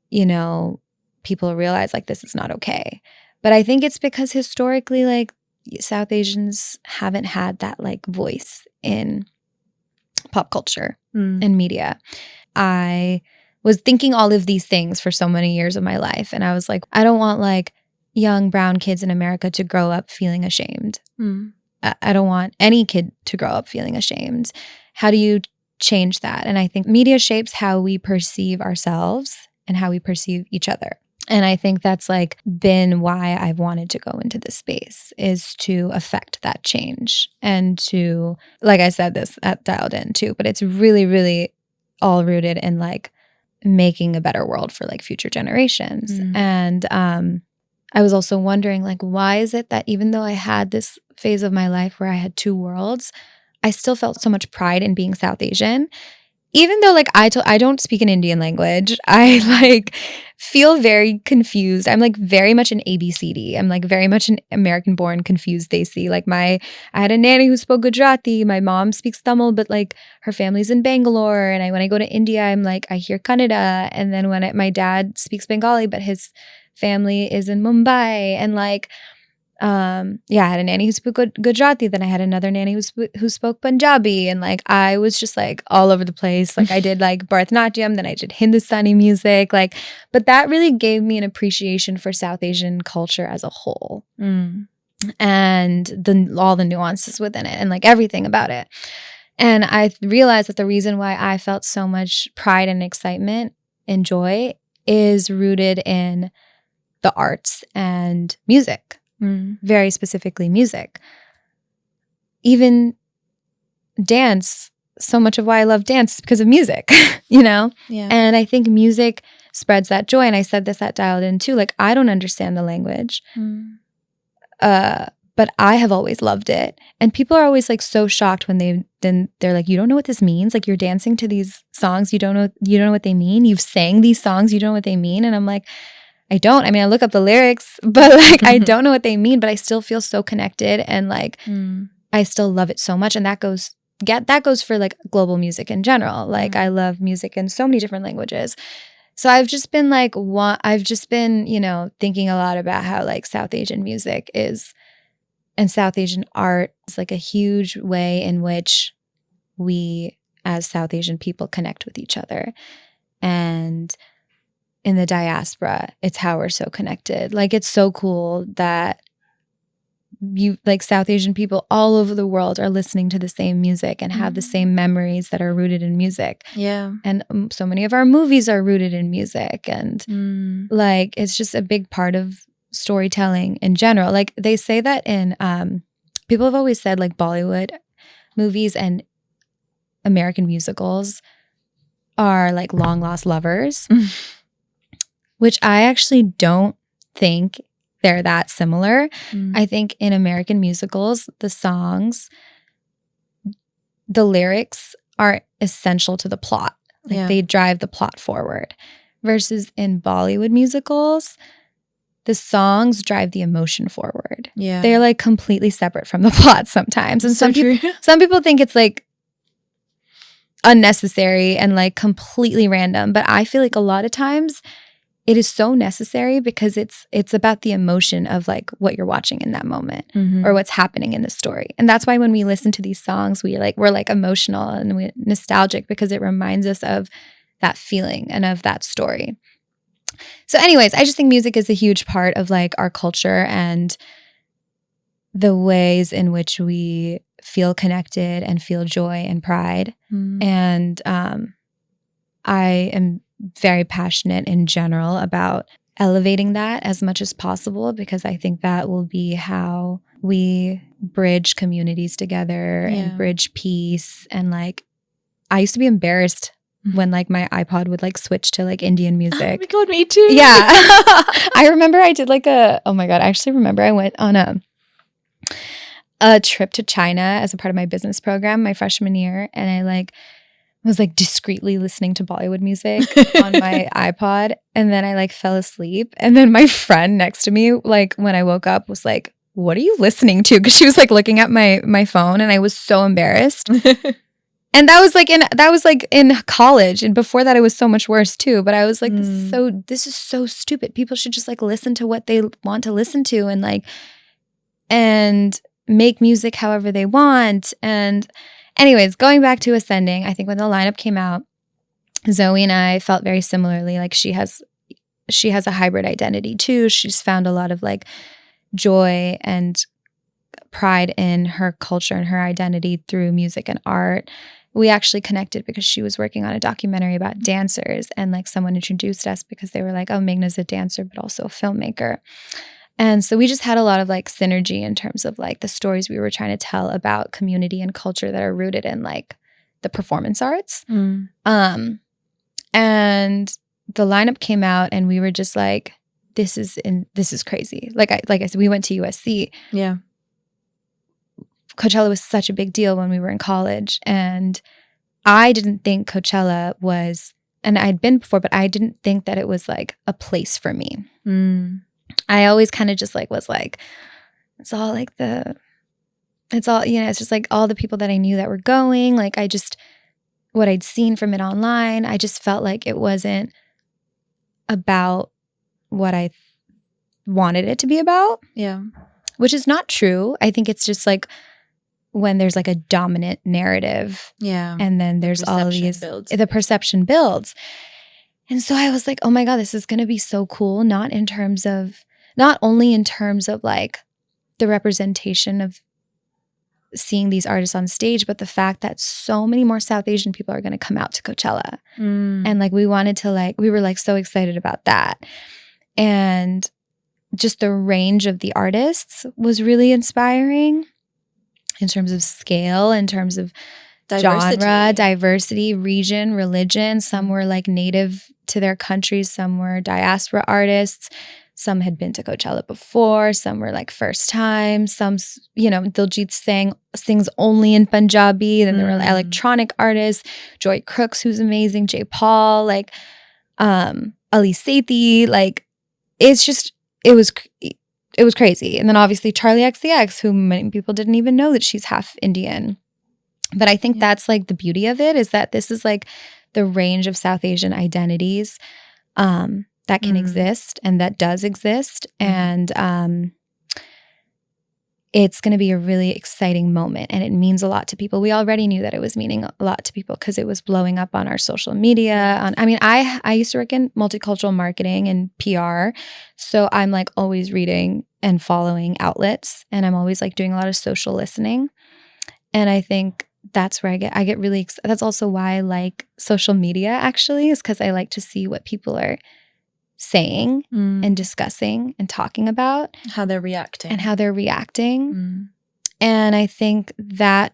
you know, people realize like this is not okay. But I think it's because historically like South Asians haven't had that like voice in pop culture and media. I was thinking all of these things for so many years of my life. And I was like, I don't want like young brown kids in America to grow up feeling ashamed. I don't want any kid to grow up feeling ashamed. How do you change that? And I think media shapes how we perceive ourselves and how we perceive each other. And I think that's like been why I've wanted to go into this space, is to affect that change and to, like I said, this dialed in too, but it's really, really all rooted in like making a better world for like future generations. And I was also wondering like, why is it that even though I had this phase of my life where I had two worlds, I still felt so much pride in being South Asian, even though like I don't speak an Indian language, I like feel very confused. I'm like very much an ABCD. I'm like very much an American born confused Desi. Like I had a nanny who spoke Gujarati. My mom speaks Tamil, but like her family's in Bangalore. And when I go to India, I'm like, I hear Kannada. And then my dad speaks Bengali, but his family is in Mumbai. And like, I had a nanny who spoke Gujarati. Then I had another nanny who spoke Punjabi, and like I was just like all over the place. Like I did like Bharatanatyam, then I did Hindustani music, like, but that really gave me an appreciation for South Asian culture as a whole, and all the nuances within it, and like everything about it. And I realized that the reason why I felt so much pride and excitement and joy is rooted in the arts and music. Very specifically music. Even dance, so much of why I love dance is because of music, you know? Yeah. And I think music spreads that joy. And I said this at Dialed In too. Like, I don't understand the language, but I have always loved it. And people are always like so shocked when they're like, you don't know what this means? Like, you're dancing to these songs, you don't know what they mean. You've sang these songs, you don't know what they mean. And I'm like, I don't. I mean, I look up the lyrics, but like I don't know what they mean, but I still feel so connected, and like I still love it so much. And that goes for like global music in general. Like I love music in so many different languages. So I've just been you know, thinking a lot about how like South Asian music and South Asian art is like a huge way in which we as South Asian people connect with each other. And in the diaspora, it's how we're so connected. Like, it's so cool that South Asian people all over the world are listening to the same music and have the same memories that are rooted in music. Yeah. And so many of our movies are rooted in music. And like, it's just a big part of storytelling in general. Like, they say that in, people have always said like Bollywood movies and American musicals are like long lost lovers. Which I actually don't think they're that similar. I think in American musicals, the songs, the lyrics are essential to the plot. Like they drive the plot forward. Versus in Bollywood musicals, the songs drive the emotion forward. Yeah. They're like completely separate from the plot sometimes. And some people think it's like unnecessary and like completely random. But I feel like a lot of times it is so necessary because it's about the emotion of like what you're watching in that moment or what's happening in the story. And that's why when we listen to these songs, we're like emotional and we're nostalgic because it reminds us of that feeling and of that story. So anyways, I just think music is a huge part of like our culture and the ways in which we feel connected and feel joy and pride. And I am very passionate in general about elevating that as much as possible because I think that will be how we bridge communities together and bridge peace. And like, I used to be embarrassed when like my iPod would like switch to like Indian music. Oh my God, me too. Yeah. I remember I did like I actually remember I went on a trip to China as a part of my business program my freshman year, and I like was like discreetly listening to Bollywood music on my iPod, and then I like fell asleep, and then my friend next to me like when I woke up was like, what are you listening to? Because she was like looking at my phone, and I was so embarrassed. And that was like in college, and before that it was so much worse too. But I was like, this is so stupid. People should just like listen to what they want to listen to and make music however they want. And anyways, going back to Ascending, I think when the lineup came out, Zoe and I felt very similarly. Like she has a hybrid identity too. She's found a lot of like joy and pride in her culture and her identity through music and art. We actually connected because she was working on a documentary about dancers, and like someone introduced us because they were like, oh, Meghna's a dancer, but also a filmmaker. And so we just had a lot of like synergy in terms of like the stories we were trying to tell about community and culture that are rooted in like the performance arts. And the lineup came out and we were just like, this is crazy. Like I said, we went to USC. Yeah. Coachella was such a big deal when we were in college, and I didn't think Coachella was, and I'd been before, but I didn't think that it was like a place for me. I always kind of just like was like, it's all, you know, it's just like all the people that I knew that were going, like what I'd seen from it online, I just felt like it wasn't about what I wanted it to be about. Yeah. Which is not true. I think it's just like when there's like a dominant narrative. Yeah. And then there's all these, the perception builds. And so I was like, oh my God, this is going to be so cool. Not only in terms of like the representation of seeing these artists on stage, but the fact that so many more South Asian people are going to come out to Coachella. And like, we were like so excited about that. And just the range of the artists was really inspiring in terms of scale, in terms of genre, diversity, region, religion. Some were like native to their countries. Some were diaspora artists. Some had been to Coachella before. Some were like first time. Some, you know, Diljit sings only in Punjabi. Then there were electronic artists, Joy Crookes, who's amazing, J. Paul, like Ali Sethi. Like, it's just, it was crazy. And then obviously Charli XCX, who many people didn't even know that she's half Indian. But I think that's like the beauty of it, is that this is like the range of South Asian identities that can exist and that does exist. And it's going to be a really exciting moment, and it means a lot to people. We already knew that it was meaning a lot to people because it was blowing up on our social media. I used to work in multicultural marketing and PR, so I'm like always reading and following outlets, and I'm always like doing a lot of social listening. And I think that's where I get really that's also why I like social media, actually, is because I like to see what people are saying and discussing and talking about, how they're reacting. And I think that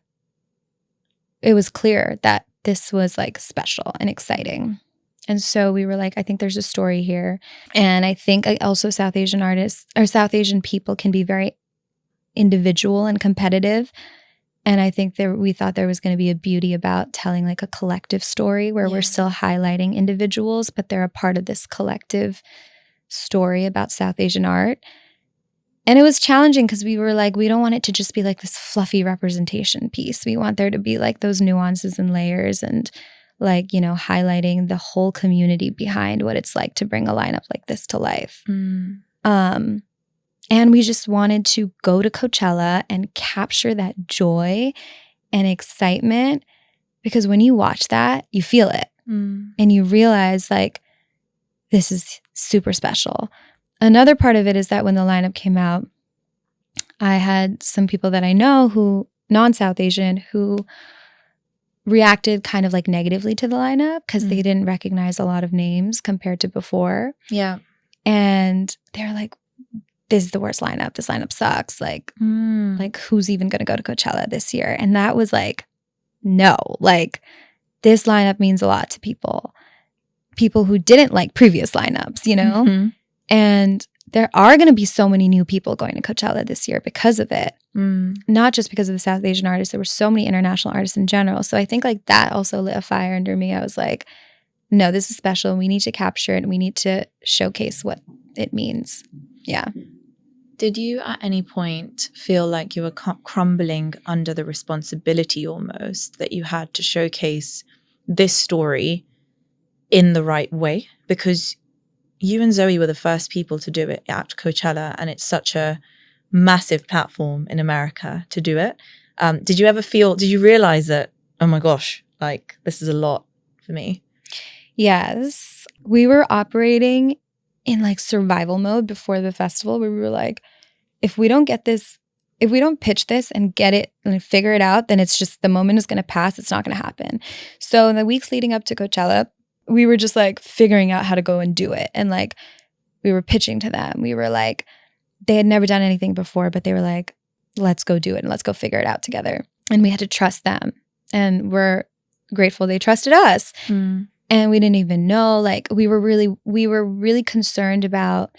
it was clear that this was like special and exciting. And so we were like, I think there's a story here. And I think also South Asian artists or South Asian people can be very individual and competitive. And I think we thought there was going to be a beauty about telling like a collective story where we're still highlighting individuals, but they're a part of this collective story about South Asian art. And it was challenging because we were like, we don't want it to just be like this fluffy representation piece. We want there to be like those nuances and layers and like, you know, highlighting the whole community behind what it's like to bring a lineup like this to life. And we just wanted to go to Coachella and capture that joy and excitement, because when you watch that, you feel it and you realize like, this is super special. Another part of it is that when the lineup came out, I had some people that I know who, non-South Asian, who reacted kind of like negatively to the lineup because they didn't recognize a lot of names compared to before. Yeah. And they're like, this is the worst lineup. This lineup sucks. Like who's even going to go to Coachella this year? And that was like, no, like this lineup means a lot to people who didn't like previous lineups, you know? And there are going to be so many new people going to Coachella this year because of it. Not just because of the South Asian artists. There were so many international artists in general. So I think like that also lit a fire under me. I was like, no, this is special. We need to capture it and we need to showcase what it means. Yeah. Did you at any point feel like you were crumbling under the responsibility almost that you had to showcase this story in the right way? Because you and Zoe were the first people to do it at Coachella, and it's such a massive platform in America to do it. Did you realize that, oh my gosh, like this is a lot for me? Yes. We were operating in like survival mode before the festival, where we were like, if we don't get this, if we don't pitch this and get it and figure it out, then it's just the moment is going to pass. It's not going to happen. So in the weeks leading up to Coachella, we were just like figuring out how to go and do it. And like, we were pitching to them. We were like, they had never done anything before, but they were like, let's go do it and let's go figure it out together. And we had to trust them. And we're grateful they trusted us. And we didn't even know, like we were really concerned about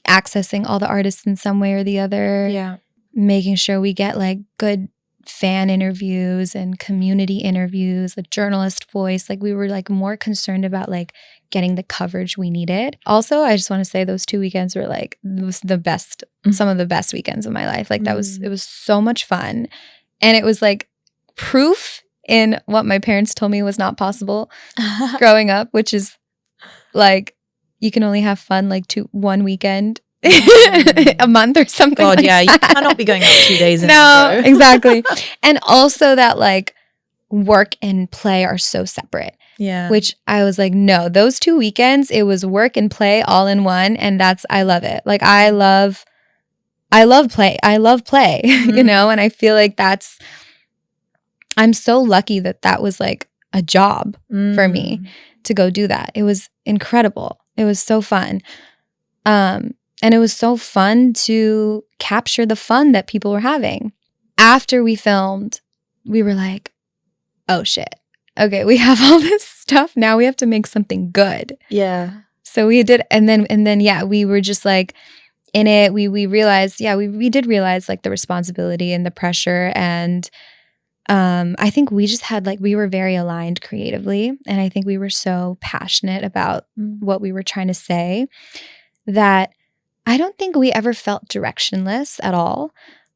accessing all the artists in some way or the other. Yeah. Making sure we get like good fan interviews and community interviews, like journalist voice. Like we were like more concerned about like getting the coverage we needed. Also, I just want to say those 2 weekends were like the best, some of the best weekends of my life. Like it was so much fun. And it was like proof in what my parents told me was not possible growing up, which is like you can only have fun like one weekend a month or something. God, like yeah, that. You cannot be going out 2 days in No, a row. exactly. And also that like work and play are so separate. Yeah. Which I was like, no, those 2 weekends, it was work and play all in one. And I love it. Like I love play. I love play, you know? And I feel like I'm so lucky that was like a job for me to go do that. It was incredible. It was so fun. And it was so fun to capture the fun that people were having. After we filmed, we were like, oh shit. Okay, we have all this stuff. Now we have to make something good. Yeah. So we did, and then yeah, we were just like in it. We realized, yeah, we did realize like the responsibility and the pressure. And I think we just had like, we were very aligned creatively. And I think we were so passionate about what we were trying to say that I don't think we ever felt directionless at all.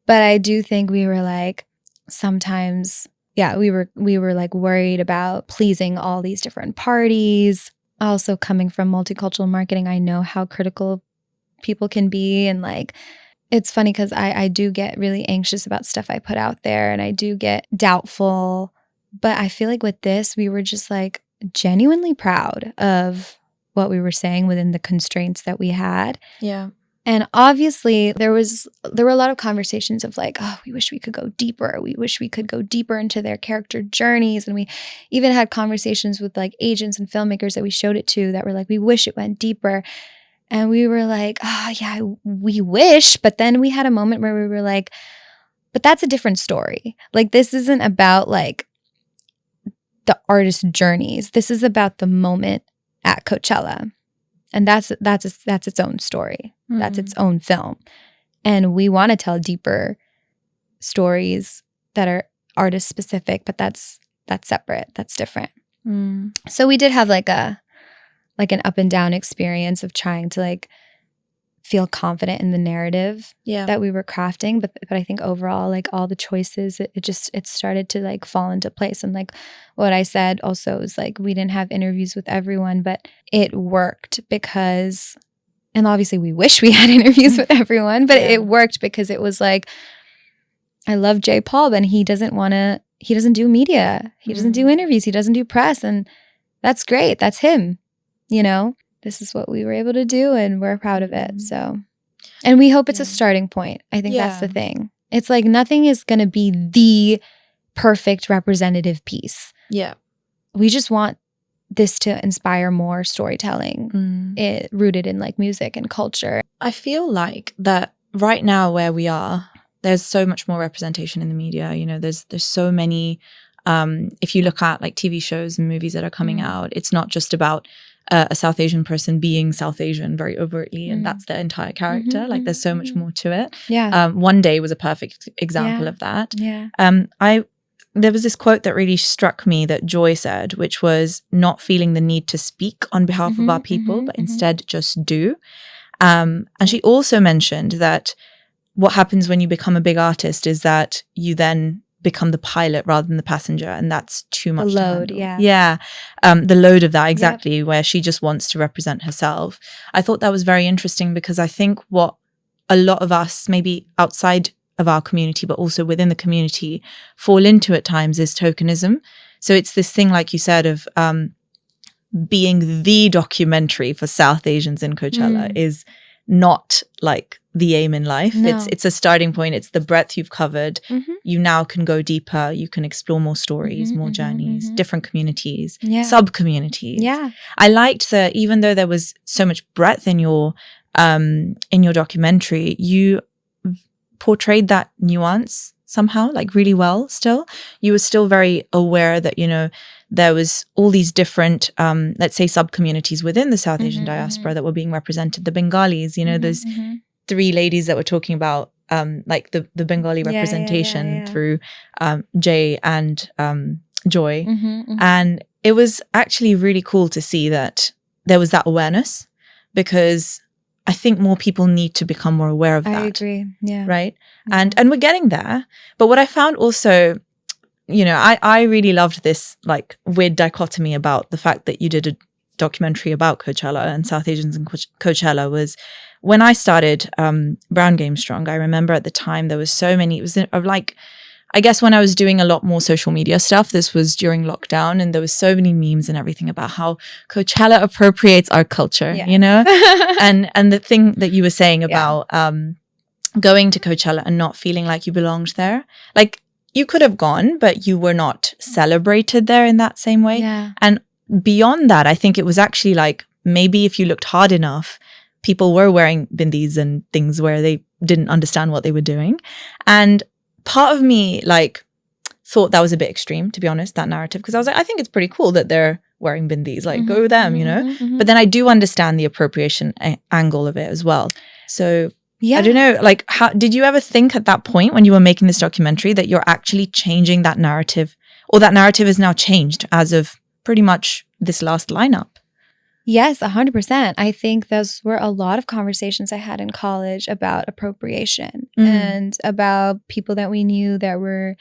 But I do think we were like, sometimes, yeah, we were like worried about pleasing all these different parties. Also coming from multicultural marketing, I know how critical people can be. And like, it's funny because I do get really anxious about stuff I put out there and I do get doubtful. But I feel like with this, we were just like genuinely proud of what we were saying within the constraints that we had. Yeah. And obviously there were a lot of conversations of like, oh, we wish we could go deeper. We wish we could go deeper into their character journeys. And we even had conversations with like agents and filmmakers that we showed it to that were like, we wish it went deeper. And we were like, oh yeah, we wish. But then we had a moment where we were like, but that's a different story. Like this isn't about like the artist's journeys. This is about the moment at Coachella. And that's its own story. That's its own film. And we want to tell deeper stories that are artist specific, but that's separate. That's different. So we did have like an up and down experience of trying to like feel confident in the narrative that we were crafting. But I think overall, like all the choices, it started to like fall into place. And like what I said also was like, we didn't have interviews with everyone, but it worked because, and obviously we wish we had interviews with everyone, but it worked because it was like, I love J. Paul, but he doesn't do media. He doesn't do interviews. He doesn't do press. And that's great. That's him, you know? This is what we were able to do and we're proud of it. So, and we hope it's a starting point. I think that's the thing. It's like nothing is going to be the perfect representative piece. Yeah. We just want this to inspire more storytelling rooted in like music and culture. I feel like that right now where we are, there's so much more representation in the media. You know, there's so many, if you look at like TV shows and movies that are coming out, it's not just about a South Asian person being South Asian very overtly and that's their entire character. Like there's so much more to it. Yeah. One Day was a perfect example of that. Yeah. There was this quote that really struck me that Joy said, which was not feeling the need to speak on behalf of our people, but instead just do. And she also mentioned that what happens when you become a big artist is that you then become the pilot rather than the passenger, and that's too much. The load, to yeah. The load of that, exactly, where she just wants to represent herself. I thought that was very interesting because I think what a lot of us, maybe outside of our community, but also within the community, fall into at times is tokenism. So it's this thing, like you said, of being the documentary for South Asians in Coachella is not like the aim in life. No. It's a starting point. It's the breadth you've covered. You now can go deeper. You can explore more stories, more journeys, different communities, sub-communities. Yeah. I liked that even though there was so much breadth in your documentary, you portrayed that nuance somehow, like really well still. You were still very aware that, you know, there was all these different, let's say, sub-communities within the South Asian diaspora that were being represented. The Bengalis, you know, those 3 ladies that were talking about like the Bengali representation through Jay and Joy. And it was actually really cool to see that there was that awareness, because I think more people need to become more aware of that. I agree. Yeah. Right. And we're getting there. But what I found also, you know, I really loved this like weird dichotomy about the fact that you did a documentary about Coachella and South Asians in Coachella was when I started Brown Game Strong. I remember at the time there was so many, it was like, I guess when I was doing a lot more social media stuff, this was during lockdown, and there was so many memes and everything about how Coachella appropriates our culture, you know? and the thing that you were saying about going to Coachella and not feeling like you belonged there. Like you could have gone, but you were not celebrated there in that same way. Yeah. And beyond that, I think it was actually like maybe if you looked hard enough, people were wearing bindis and things where they didn't understand what they were doing. And part of me like thought that was a bit extreme, to be honest, that narrative, because I was like, I think it's pretty cool that they're wearing bindis, like go them, you know? But then I do understand the appropriation angle of it as well. So I don't know, like how did you ever think at that point when you were making this documentary that you're actually changing that narrative, or that narrative is now changed as of pretty much this last lineup? Yes, 100%. I think those were a lot of conversations I had in college about appropriation and about people that we knew that were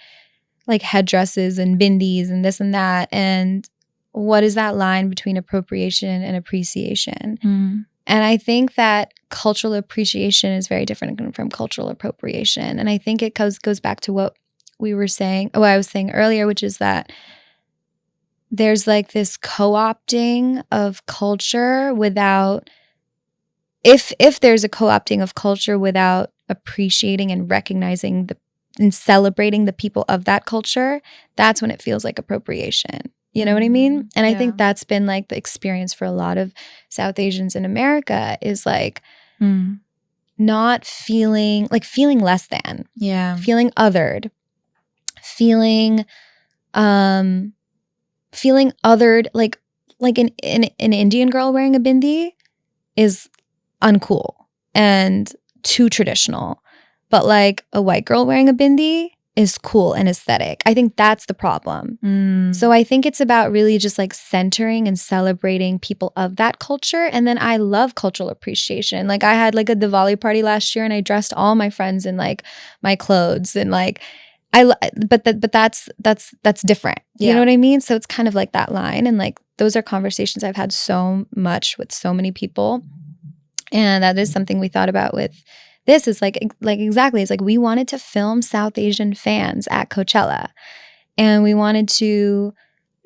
like headdresses and bindis and this and that. And what is that line between appropriation and appreciation? And I think that cultural appreciation is very different from cultural appropriation. And I think it goes back to what we were saying, what I was saying earlier, which is that there's like this co-opting of culture without, if there's a co-opting of culture without appreciating and recognizing and celebrating the people of that culture, that's when it feels like appropriation. You know what I mean? And I think that's been like the experience for a lot of South Asians in America is like not feeling less than. Yeah. Feeling othered. Feeling othered, like an Indian girl wearing a bindi is uncool and too traditional. But like a white girl wearing a bindi is cool and aesthetic. I think that's the problem. So I think it's about really just like centering and celebrating people of that culture. And then I love cultural appreciation. Like I had like a Diwali party last year and I dressed all my friends in like my clothes and like but that's different. You know what I mean? So it's kind of like that line. And like those are conversations I've had so much with so many people. And that is something we thought about with this is like exactly. It's like we wanted to film South Asian fans at Coachella. And we wanted to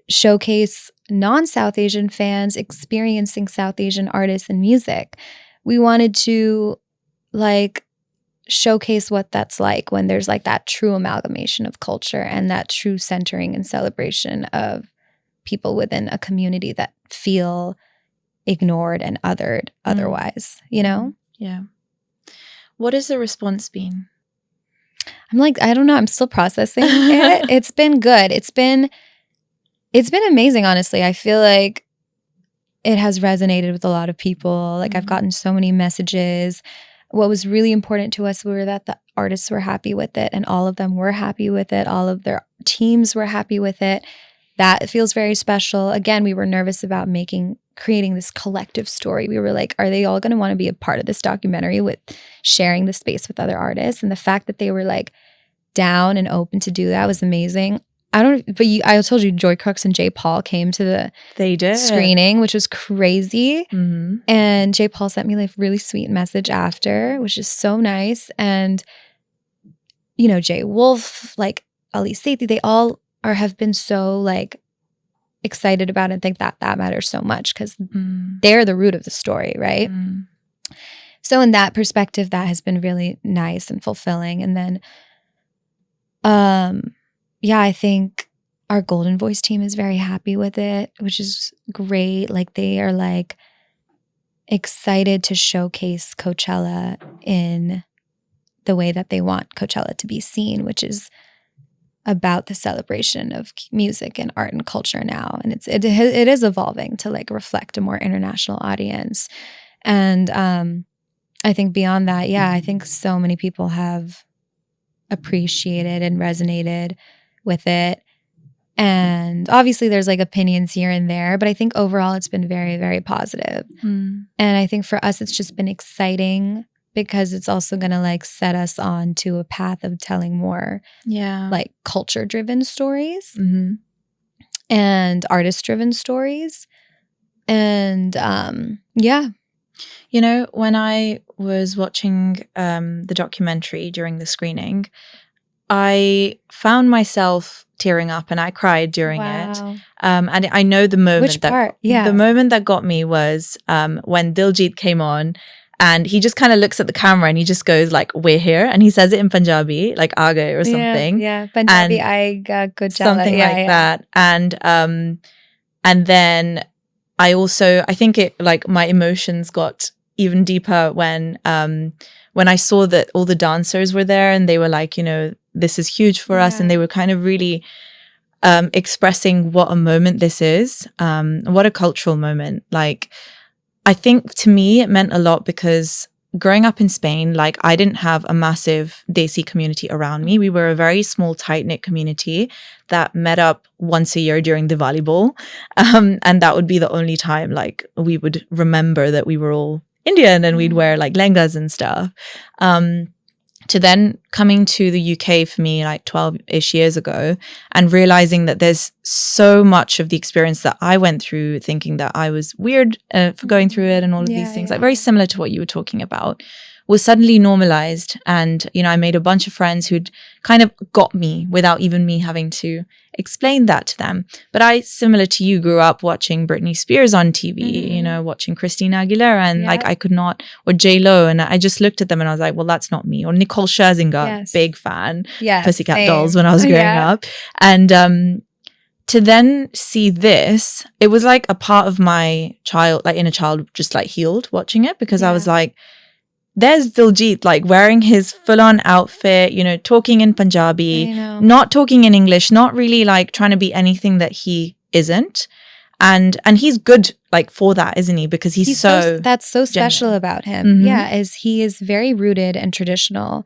showcase non-South Asian fans experiencing South Asian artists and music. We wanted to like showcase what that's like when there's like that true amalgamation of culture and that true centering and celebration of people within a community that feel ignored and othered otherwise, you know? Yeah. What has the response been? I'm like, I don't know. I'm still processing it. It's been good. It's been amazing, honestly. I feel like it has resonated with a lot of people. Like I've gotten so many messages. What was really important to us were that the artists were happy with it and all of them were happy with it. All of their teams were happy with it. That feels very special. Again, we were nervous about creating this collective story. We were like, are they all going to want to be a part of this documentary with sharing the space with other artists? And the fact that they were like down and open to do that was amazing. I told you Joy Crookes and Jay Paul came to the screening, which was crazy. And Jay Paul sent me like a really sweet message after, which is so nice. And, you know, Jay Wolf, like Ali Sethi, they all have been so like excited about it and think that matters so much because they're the root of the story, right? So in that perspective, that has been really nice and fulfilling. And then, I think our Golden Voice team is very happy with it, which is great. Like they are like excited to showcase Coachella in the way that they want Coachella to be seen, which is about the celebration of music and art and culture now. And it is evolving to like reflect a more international audience. And I think beyond that, I think so many people have appreciated and resonated with it. And obviously there's like opinions here and there, but I think overall it's been very, very positive. And I think for us, it's just been exciting because it's also going to like set us on to a path of telling more like culture driven stories and artist driven stories. And you know, when I was watching the documentary during the screening, I found myself tearing up and I cried during it. And I know the moment Which part? The moment that got me was when Diljit came on and he just kind of looks at the camera and he just goes like, "We're here," and he says it in Punjabi, like "Aage" or something. Punjabi Aega Coachella, something like that. And then I think it like my emotions got even deeper when I saw that all the dancers were there and they were like, you know, this is huge for us, and they were kind of really expressing what a moment this is, what a cultural moment. Like, I think to me it meant a lot because growing up in Spain, like I didn't have a massive Desi community around me. We were a very small, tight-knit community that met up once a year during Diwali ball. And that would be the only time like we would remember that we were all Indian and we'd wear like lehengas and stuff. To then coming to the UK for me like 12-ish years ago and realizing that there's so much of the experience that I went through thinking that I was weird for going through it and all of these things, like very similar to what you were talking about, was suddenly normalized. And, you know, I made a bunch of friends who'd kind of got me without even me having to explain that to them. But I, similar to you, grew up watching Britney Spears on TV, you know, watching Christina Aguilera, and like I could not, or J-Lo, and I just looked at them and I was like, well, that's not me. Or Nicole Scherzinger, big fan, Pussycat Dolls when I was growing up. And to then see this, it was like a part of my inner child just like healed watching it, because I was like, there's Diljit like wearing his full-on outfit, you know, talking in Punjabi, not talking in English, not really like trying to be anything that he isn't. And he's good like for that, isn't he? Because he's so that's so special genuine about him. Is he is very rooted and traditional.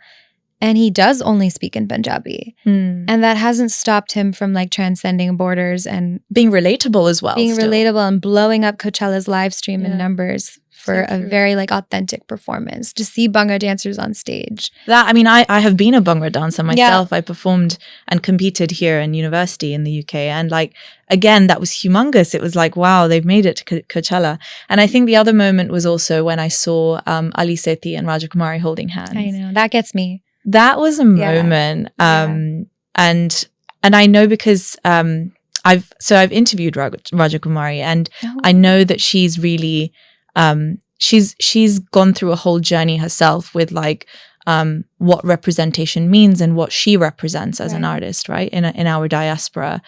And he does only speak in Punjabi. And that hasn't stopped him from like transcending borders and being relatable as well. Relatable and blowing up Coachella's live stream in numbers for a very like authentic performance. To see Bhangra dancers on stage. That, I mean, I have been a Bhangra dancer myself. I performed and competed here in university in the UK. And like, again, that was humongous. It was like, wow, they've made it to Coachella. And I think the other moment was also when I saw Ali Sethi and Rajakumari holding hands. I know, that gets me. That was a moment. And I know because I've interviewed Rajakumari, and I know that she's really she's gone through a whole journey herself with like what representation means and what she represents as an artist, right? In our diaspora,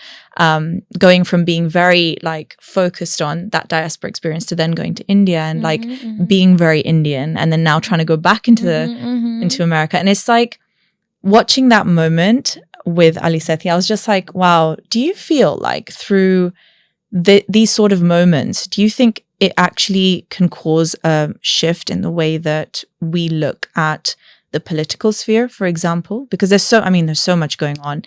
going from being very like focused on that diaspora experience to then going to India and like being very Indian, and then now trying to go back into America. And it's like watching that moment with Ali Sethi, I was just like, wow, do you feel like through these sort of moments, do you think it actually can cause a shift in the way that we look at the political sphere, for example? Because there's so much going on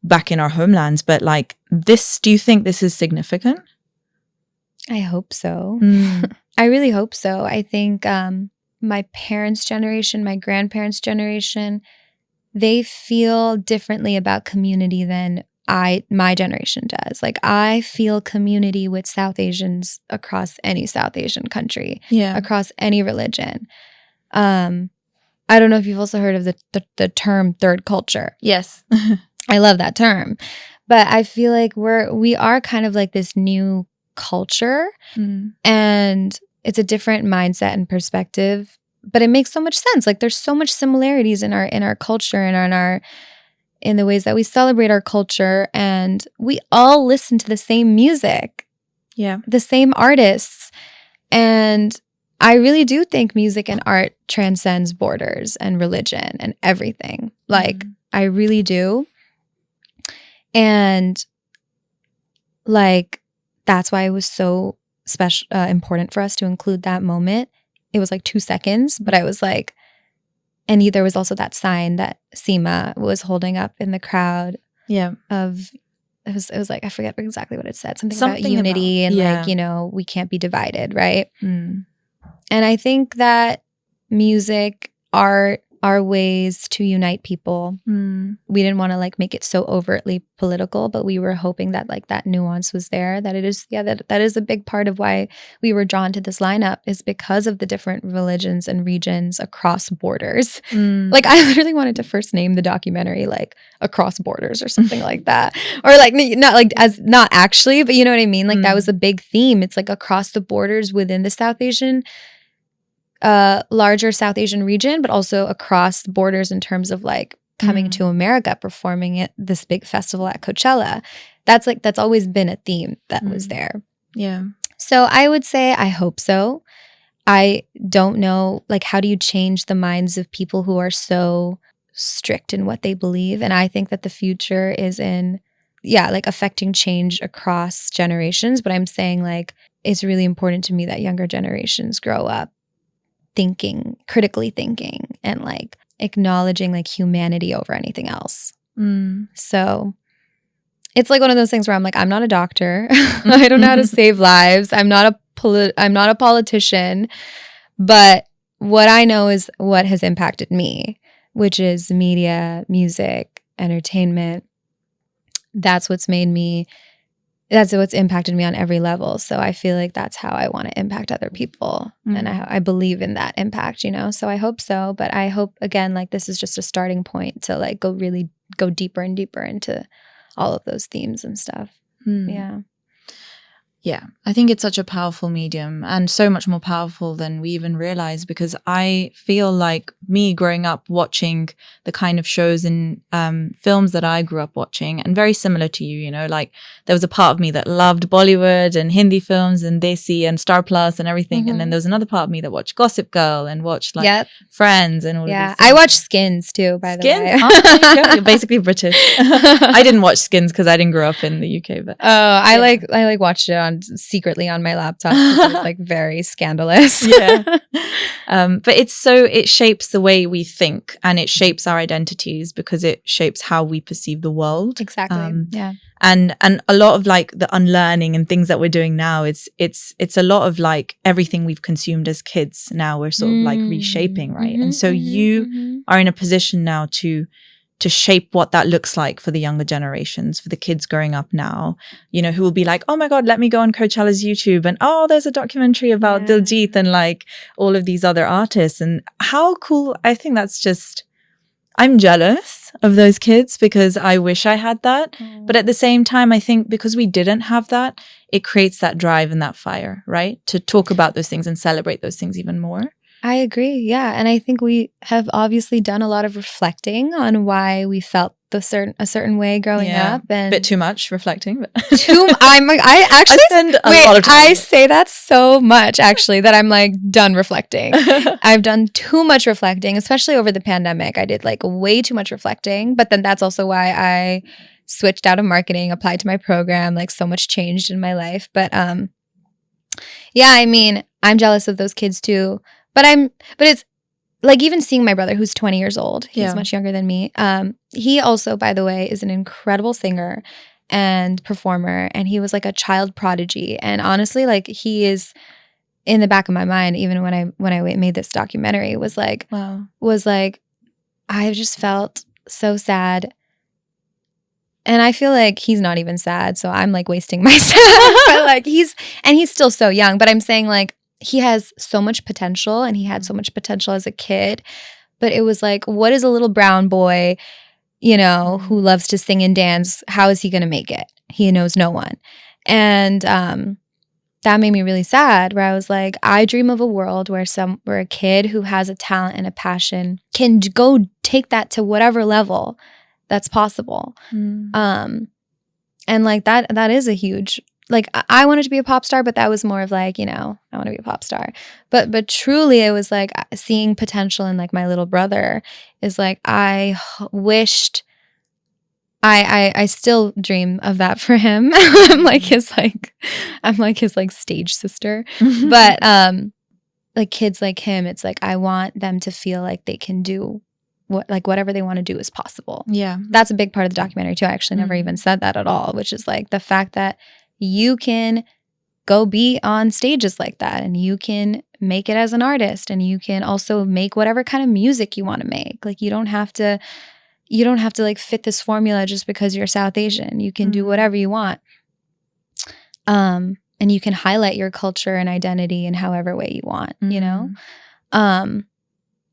back in our homelands, but like this, do you think this is significant? I hope so. I really hope so. I think my parents' generation, my grandparents' generation, they feel differently about community than my generation does. Like I feel community with South Asians across any South Asian country, across any religion. I don't know if you've also heard of the term third culture. Yes. I love that term. But I feel like we are kind of like this new culture, and it's a different mindset and perspective, but it makes so much sense. Like there's so much similarities in our culture and in the ways that we celebrate our culture, and we all listen to the same music, the same artists. And I really do think music and art transcends borders and religion and everything. Like I really do. And like that's why it was so special, important for us to include that moment it was like 2 seconds, but I was like, and there was also that sign that Seema was holding up in the crowd. Yeah. It was like, I forget exactly what it said. Something about unity and like, you know, we can't be divided, right? Mm. And I think that music, art are ways to unite people. We didn't want to like make it so overtly political, but we were hoping that like that nuance was there, that it is, that is a big part of why we were drawn to this lineup, is because of the different religions and regions across borders. Like I literally wanted to first name the documentary like Across Borders or something like that. Or like, not like as, not actually, but you know what I mean? Like that was a big theme. It's like across the borders within the South Asian larger South Asian region, but also across borders in terms of like coming to America, performing at this big festival at Coachella. That's always been a theme that was there. Yeah. So I would say I hope so. I don't know, like, how do you change the minds of people who are so strict in what they believe? And I think that the future is in, like affecting change across generations. But I'm saying like it's really important to me that younger generations grow up critically thinking and like acknowledging like humanity over anything else. So it's like one of those things where I'm like, I'm not a doctor. I don't know how to save lives. I'm not a politician, but what I know is what has impacted me, which is media, music, entertainment. That's what's impacted me on every level. So I feel like that's how I want to impact other people. And I believe in that impact, you know? So I hope so. But I hope, again, like this is just a starting point to like go deeper and deeper into all of those themes and stuff. Yeah. Yeah, I think it's such a powerful medium, and so much more powerful than we even realize, because I feel like me growing up watching the kind of shows and films that I grew up watching, and very similar to you, you know, like there was a part of me that loved Bollywood and Hindi films and Desi and Star Plus and everything. And then there was another part of me that watched Gossip Girl and watched like Friends and all of these things. I watched Skins too, by the way. Oh, you're basically British. I didn't watch Skins because I didn't grow up in the UK, but I like watched it secretly on my laptop. It was like very scandalous. But it shapes the way we think, and it shapes our identities because it shapes how we perceive the world. Exactly. And a lot of like the unlearning and things that we're doing now, it's a lot of like everything we've consumed as kids now we're sort of like reshaping, right? And so you are in a position now to shape what that looks like for the younger generations, for the kids growing up now, you know, who will be like, oh my God, let me go on Coachella's YouTube, and oh, there's a documentary about Diljit and like all of these other artists. And how cool. I think that's just, I'm jealous of those kids because I wish I had that. But at the same time, I think because we didn't have that, it creates that drive and that fire, right? To talk about those things and celebrate those things even more. I agree. Yeah. And I think we have obviously done a lot of reflecting on why we felt a certain way growing up, and a bit too much reflecting. But I actually spend a lot of time. I say that so much actually that I'm like done reflecting. I've done too much reflecting, especially over the pandemic. I did like way too much reflecting, but then that's also why I switched out of marketing, applied to my program. Like so much changed in my life. But yeah, I mean, I'm jealous of those kids too. But it's like even seeing my brother who's 20 years old, he's much younger than me. He also, by the way, is an incredible singer and performer. And he was like a child prodigy. And honestly, like he is in the back of my mind, even when I made this documentary, was like, I just felt so sad. And I feel like he's not even sad. So I'm like wasting my sad. But like he's still so young. But I'm saying like, he has so much potential, and he had so much potential as a kid, but it was like, what is a little brown boy, you know, who loves to sing and dance? How is he going to make it? He knows no one. And that made me really sad, where I was like, I dream of a world where a kid who has a talent and a passion can go take that to whatever level that's possible. And like that is a huge, like I wanted to be a pop star, but that was more of like, you know, I want to be a pop star. But truly it was like seeing potential in like my little brother is like, I wished I still dream of that for him. I'm like his stage sister. But like kids like him, it's like I want them to feel like they can do whatever they want to do is possible. Yeah. That's a big part of the documentary too. I actually never even said that at all, which is like the fact that you can go be on stages like that, and you can make it as an artist, and you can also make whatever kind of music you want to make. Like you don't have to like fit this formula just because you're South Asian. You can do whatever you want. And you can highlight your culture and identity in however way you want, you know?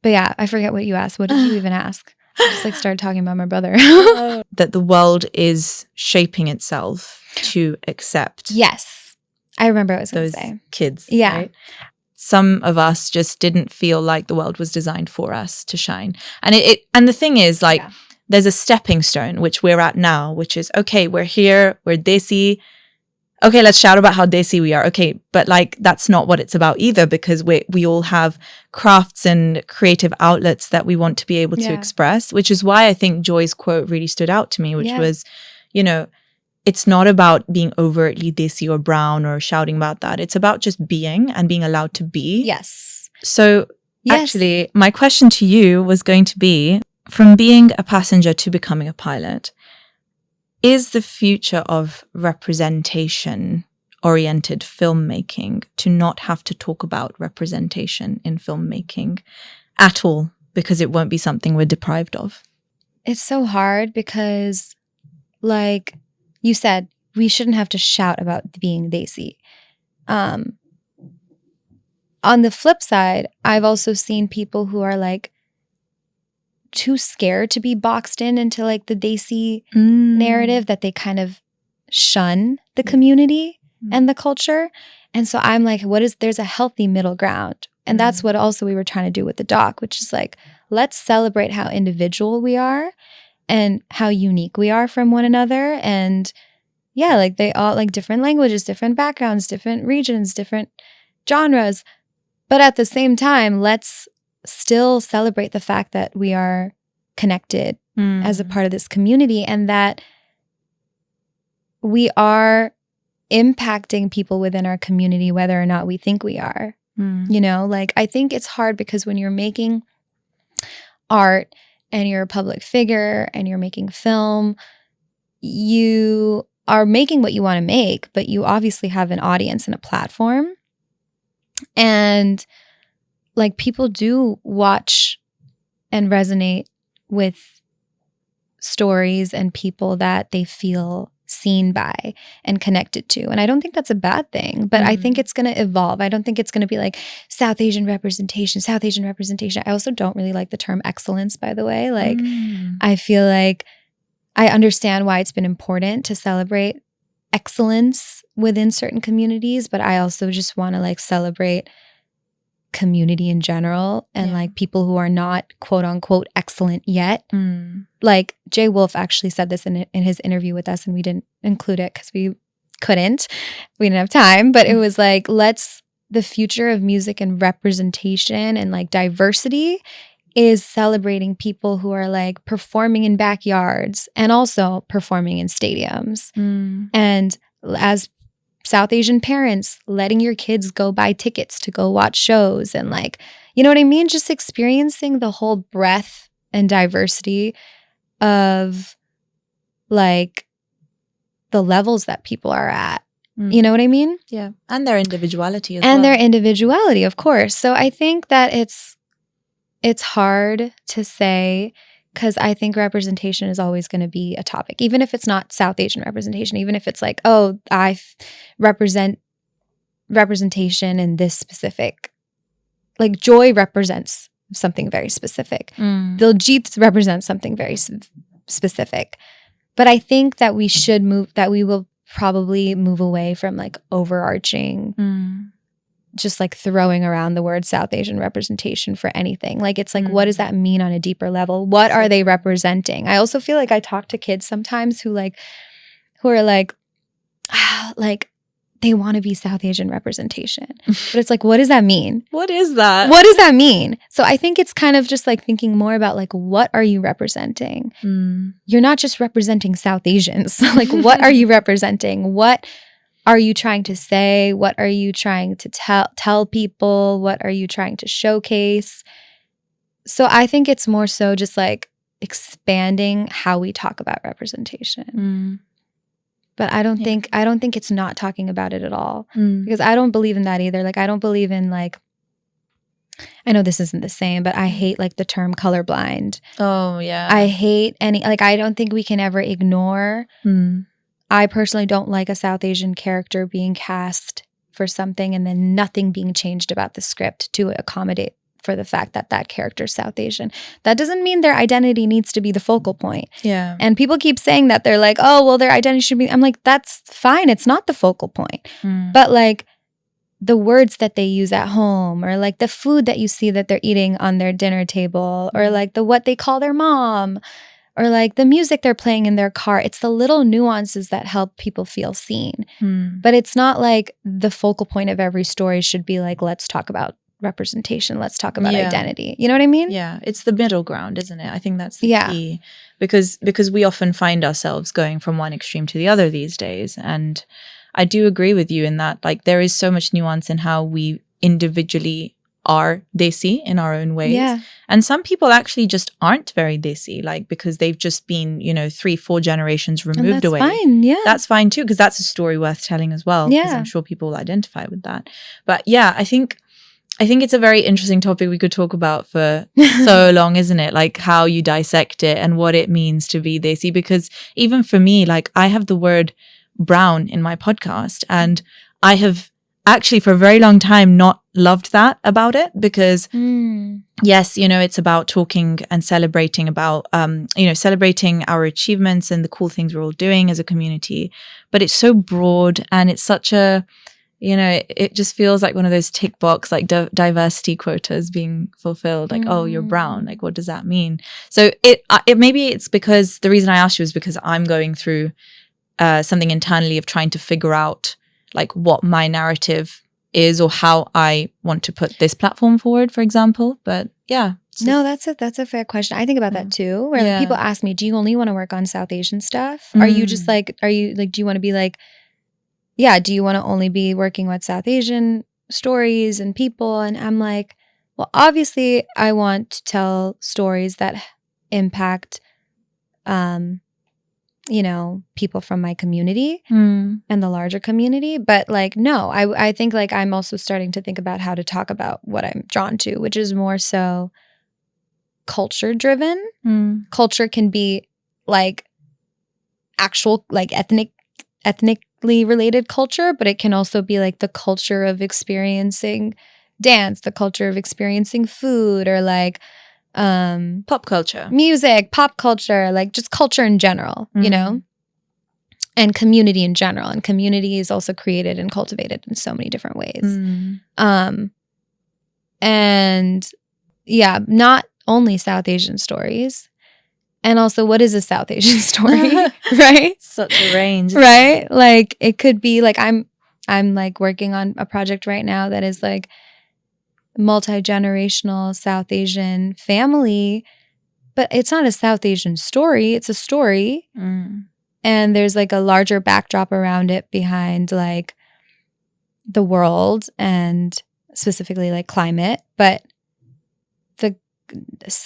But yeah, I forget what you asked. What did you even ask? I just like started talking about my brother. That the world is shaping itself to accept. Yes. I remember what I was going to say. Kids. Yeah. Right? Some of us just didn't feel like the world was designed for us to shine. And and the thing is, like, there's a stepping stone, which we're at now, which is, okay, we're here, we're desi. Okay, let's shout about how desi we are. Okay, but like that's not what it's about either, because we all have crafts and creative outlets that we want to be able to express, which is why I think Joy's quote really stood out to me, which was, you know, it's not about being overtly desi or brown or shouting about that. It's about just being and being allowed to be. Yes. So actually, my question to you was going to be, from being a passenger to becoming a pilot, is the future of representation-oriented filmmaking to not have to talk about representation in filmmaking at all, because it won't be something we're deprived of? It's so hard because, like you said, we shouldn't have to shout about being desi. On the flip side, I've also seen people who are like too scared to be boxed into like the desi narrative, that they kind of shun the community and the culture. And so I'm like, there's a healthy middle ground. And that's what also we were trying to do with the doc, which is like, let's celebrate how individual we are and how unique we are from one another. And yeah, like they all like different languages, different backgrounds, different regions, different genres. But at the same time, let's still celebrate the fact that we are connected as a part of this community, and that we are impacting people within our community, whether or not we think we are. You know, like I think it's hard because when you're making art and you're a public figure and you're making film, you are making what you want to make, but you obviously have an audience and a platform. And like people do watch and resonate with stories and people that they feel seen by and connected to. And I don't think that's a bad thing, but I think it's going to evolve. I don't think it's going to be like South Asian representation. I also don't really like the term excellence, by the way. Like I feel like I understand why it's been important to celebrate excellence within certain communities, but I also just want to like celebrate community in general and like people who are not quote unquote excellent yet. Like Jay Wolf actually said this in his interview with us, and we didn't include it because we didn't have time, but it was like, the future of music and representation and like diversity is celebrating people who are like performing in backyards and also performing in stadiums. And as South Asian parents, letting your kids go buy tickets to go watch shows and like, you know what I mean? Just experiencing the whole breadth and diversity of like the levels that people are at. You know what I mean? Yeah. And their individuality as well. And their individuality, of course. So I think that it's hard to say, because I think representation is always going to be a topic, even if it's not South Asian representation, even if it's like, oh, I represent representation in this specific, like Joy represents something very specific. Diljit represents something very specific. But I think that we will probably move away from like overarching just like throwing around the word South Asian representation for anything. Like it's like, what does that mean on a deeper level? What are they representing? I also feel like I talk to kids sometimes who are like they want to be South Asian representation. But it's like, what does that mean? What is that? What does that mean? So I think it's kind of just like thinking more about like, what are you representing? You're not just representing South Asians. Like, what are you representing? What are you trying to say? What are you trying to tell people? What are you trying to showcase? So I think it's more so just like expanding how we talk about representation. But I don't think it's not talking about it at all, because I don't believe in that either. Like I don't believe in like, I know this isn't the same, but I hate like the term colorblind. Oh yeah. I hate any, like I don't think we can ever ignore. I personally don't like a South Asian character being cast for something and then nothing being changed about the script to accommodate for the fact that that character is South Asian. That doesn't mean their identity needs to be the focal point. Yeah. And people keep saying that. They're like, oh, well, their identity should be. I'm like, that's fine. It's not the focal point. But like the words that they use at home, or like the food that you see that they're eating on their dinner table, or like the what they call their mom, or like the music they're playing in their car. It's the little nuances that help people feel seen. But it's not like the focal point of every story should be like, let's talk about representation. Let's talk about identity. You know what I mean? Yeah. It's the middle ground, isn't it? I think that's the key. Because we often find ourselves going from one extreme to the other these days. And I do agree with you in that, like, there is so much nuance in how we individually are desi in our own ways. Yeah. And some people actually just aren't very desi, like, because they've just been, 3-4 generations removed away. That's fine, yeah. That's fine too, because that's a story worth telling as well. Because I'm sure people will identify with that. But yeah, I think it's a very interesting topic we could talk about for so long, isn't it? Like how you dissect it and what it means to be desi. Because even for me, like I have the word brown in my podcast, and I have actually for a very long time not loved that about it, because yes, it's about talking and celebrating about celebrating our achievements and the cool things we're all doing as a community, but it's so broad and it's such a it just feels like one of those tick box like diversity quotas being fulfilled, like oh, you're brown, like what does that mean? So it maybe it's because the reason I asked you is because I'm going through something internally of trying to figure out like what my narrative is or how I want to put this platform forward, for example. But yeah. No, that's a fair question. I think about that too, where like, people ask me, do you only want to work on South Asian stuff? Are you just like, do you want to be like, do you want to only be working with South Asian stories and people? And I'm like, well, obviously I want to tell stories that impact people from my community and the larger community. But like, no, I think like I'm also starting to think about how to talk about what I'm drawn to, which is more so culture driven. Culture can be like actual, like ethnically related culture, but it can also be like the culture of experiencing dance, the culture of experiencing food, or like pop culture, music, pop culture, like just culture in general, and community in general. And community is also created and cultivated in so many different ways. And yeah, not only South Asian stories. And also, what is a South Asian story, right? Such a range, right? Like it could be like I'm like working on a project right now that is like multi-generational South Asian family, but it's not a South Asian story. It's a story. And there's like a larger backdrop around it behind like the world and specifically like climate. But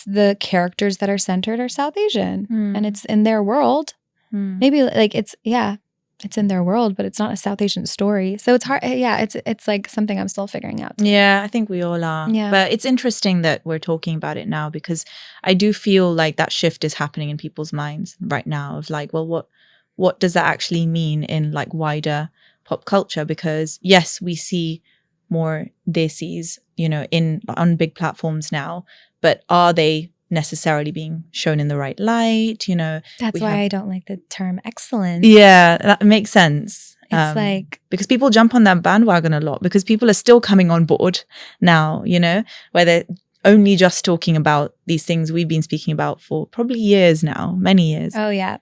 the characters that are centered are South Asian and it's in their world. Maybe like it's in their world, but it's not a South Asian story. So it's hard. Yeah, it's like something I'm still figuring out. Yeah, I think we all are. Yeah. But it's interesting that we're talking about it now, because I do feel like that shift is happening in people's minds right now of like, well, what does that actually mean in like wider pop culture? Because yes, we see more desis, on big platforms now, but are they necessarily being shown in the right light? That's why I don't like the term excellent. Yeah, that makes sense. It's like because people jump on that bandwagon a lot, because people are still coming on board now, where they're only just talking about these things we've been speaking about for probably years now, many years. Oh yeah.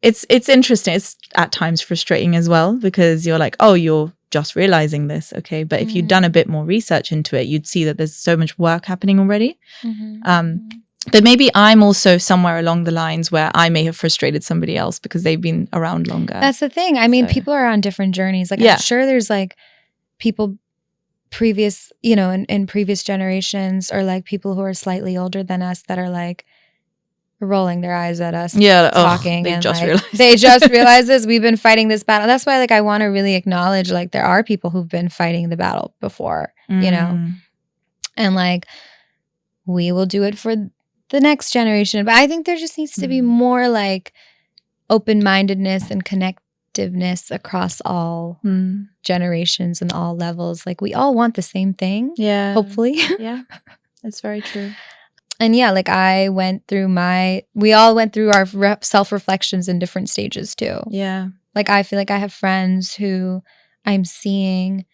It's interesting. It's at times frustrating as well, because you're like, oh, you're just realizing this, okay, but if you'd done a bit more research into it, you'd see that there's so much work happening already. But maybe I'm also somewhere along the lines where I may have frustrated somebody else because they've been around longer. That's the thing. I mean, people are on different journeys. Like, I'm sure there's like people previous, you know, in previous generations, or like people who are slightly older than us that are like rolling their eyes at us talking, and like they just realize this. We've been fighting this battle. That's why like I want to really acknowledge like there are people who've been fighting the battle before, you know, and like we will do it for the next generation. But I think there just needs to be more like open-mindedness and connectiveness across all generations and all levels. Like we all want the same thing. Yeah. Hopefully. Yeah. That's very true. And yeah, like we all went through our self-reflections in different stages too. Yeah. Like I feel like I have friends who I'm seeing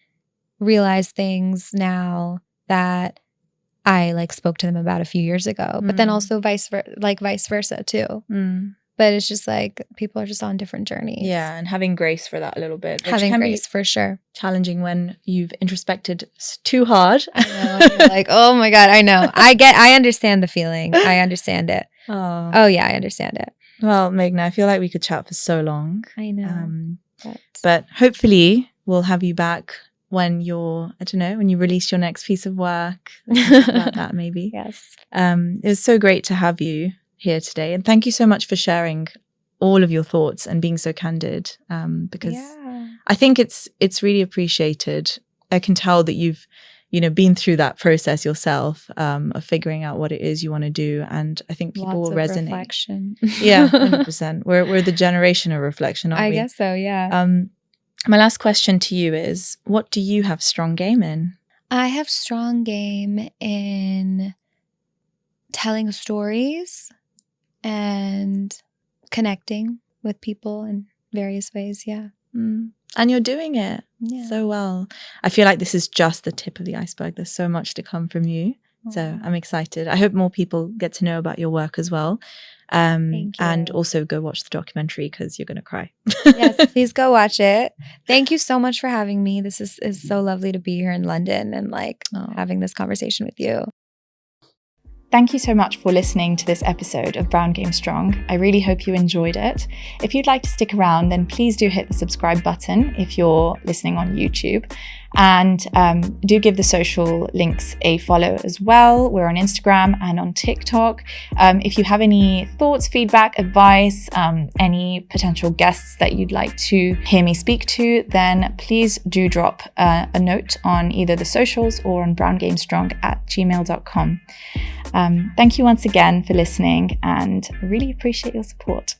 realize things now that I like spoke to them about a few years ago, but then also vice versa too. But it's just like people are just on different journeys. Yeah, and having grace for that a little bit. Having grace for sure. Challenging when you've introspected too hard. I know. You're like, oh my God, I know. I understand the feeling. I understand it. Oh yeah, I understand it. Well, Meghna, I feel like we could chat for so long. I know. But hopefully we'll have you back when you're, I don't know, when you release your next piece of work. About that maybe. Yes. It was so great to have you here today, and thank you so much for sharing all of your thoughts and being so candid, because I think it's really appreciated. I can tell that you've been through that process yourself, of figuring out what it is you want to do, and I think people will resonate. Reflection. Yeah, 100%. We're the generation of reflection, aren't we? I guess so. Yeah. My last question to you is, what do you have strong game in? I have strong game in telling stories and connecting with people in various ways. Yeah. And you're doing it so well. I feel like this is just the tip of the iceberg. There's so much to come from you. So I'm excited. I hope more people get to know about your work as well. Thank you. And also go watch the documentary because you're going to cry. Yes, please go watch it. Thank you so much for having me. This is so lovely to be here in London and like having this conversation with you. Thank you so much for listening to this episode of Brown Game Strong. I really hope you enjoyed it. If you'd like to stick around, then please do hit the subscribe button if you're listening on YouTube. And do give the social links a follow as well. We're on Instagram and on TikTok. If you have any thoughts, feedback, advice, any potential guests that you'd like to hear me speak to, then please do drop a note on either the socials or on browngamestrong@gmail.com. Thank you once again for listening, and really appreciate your support.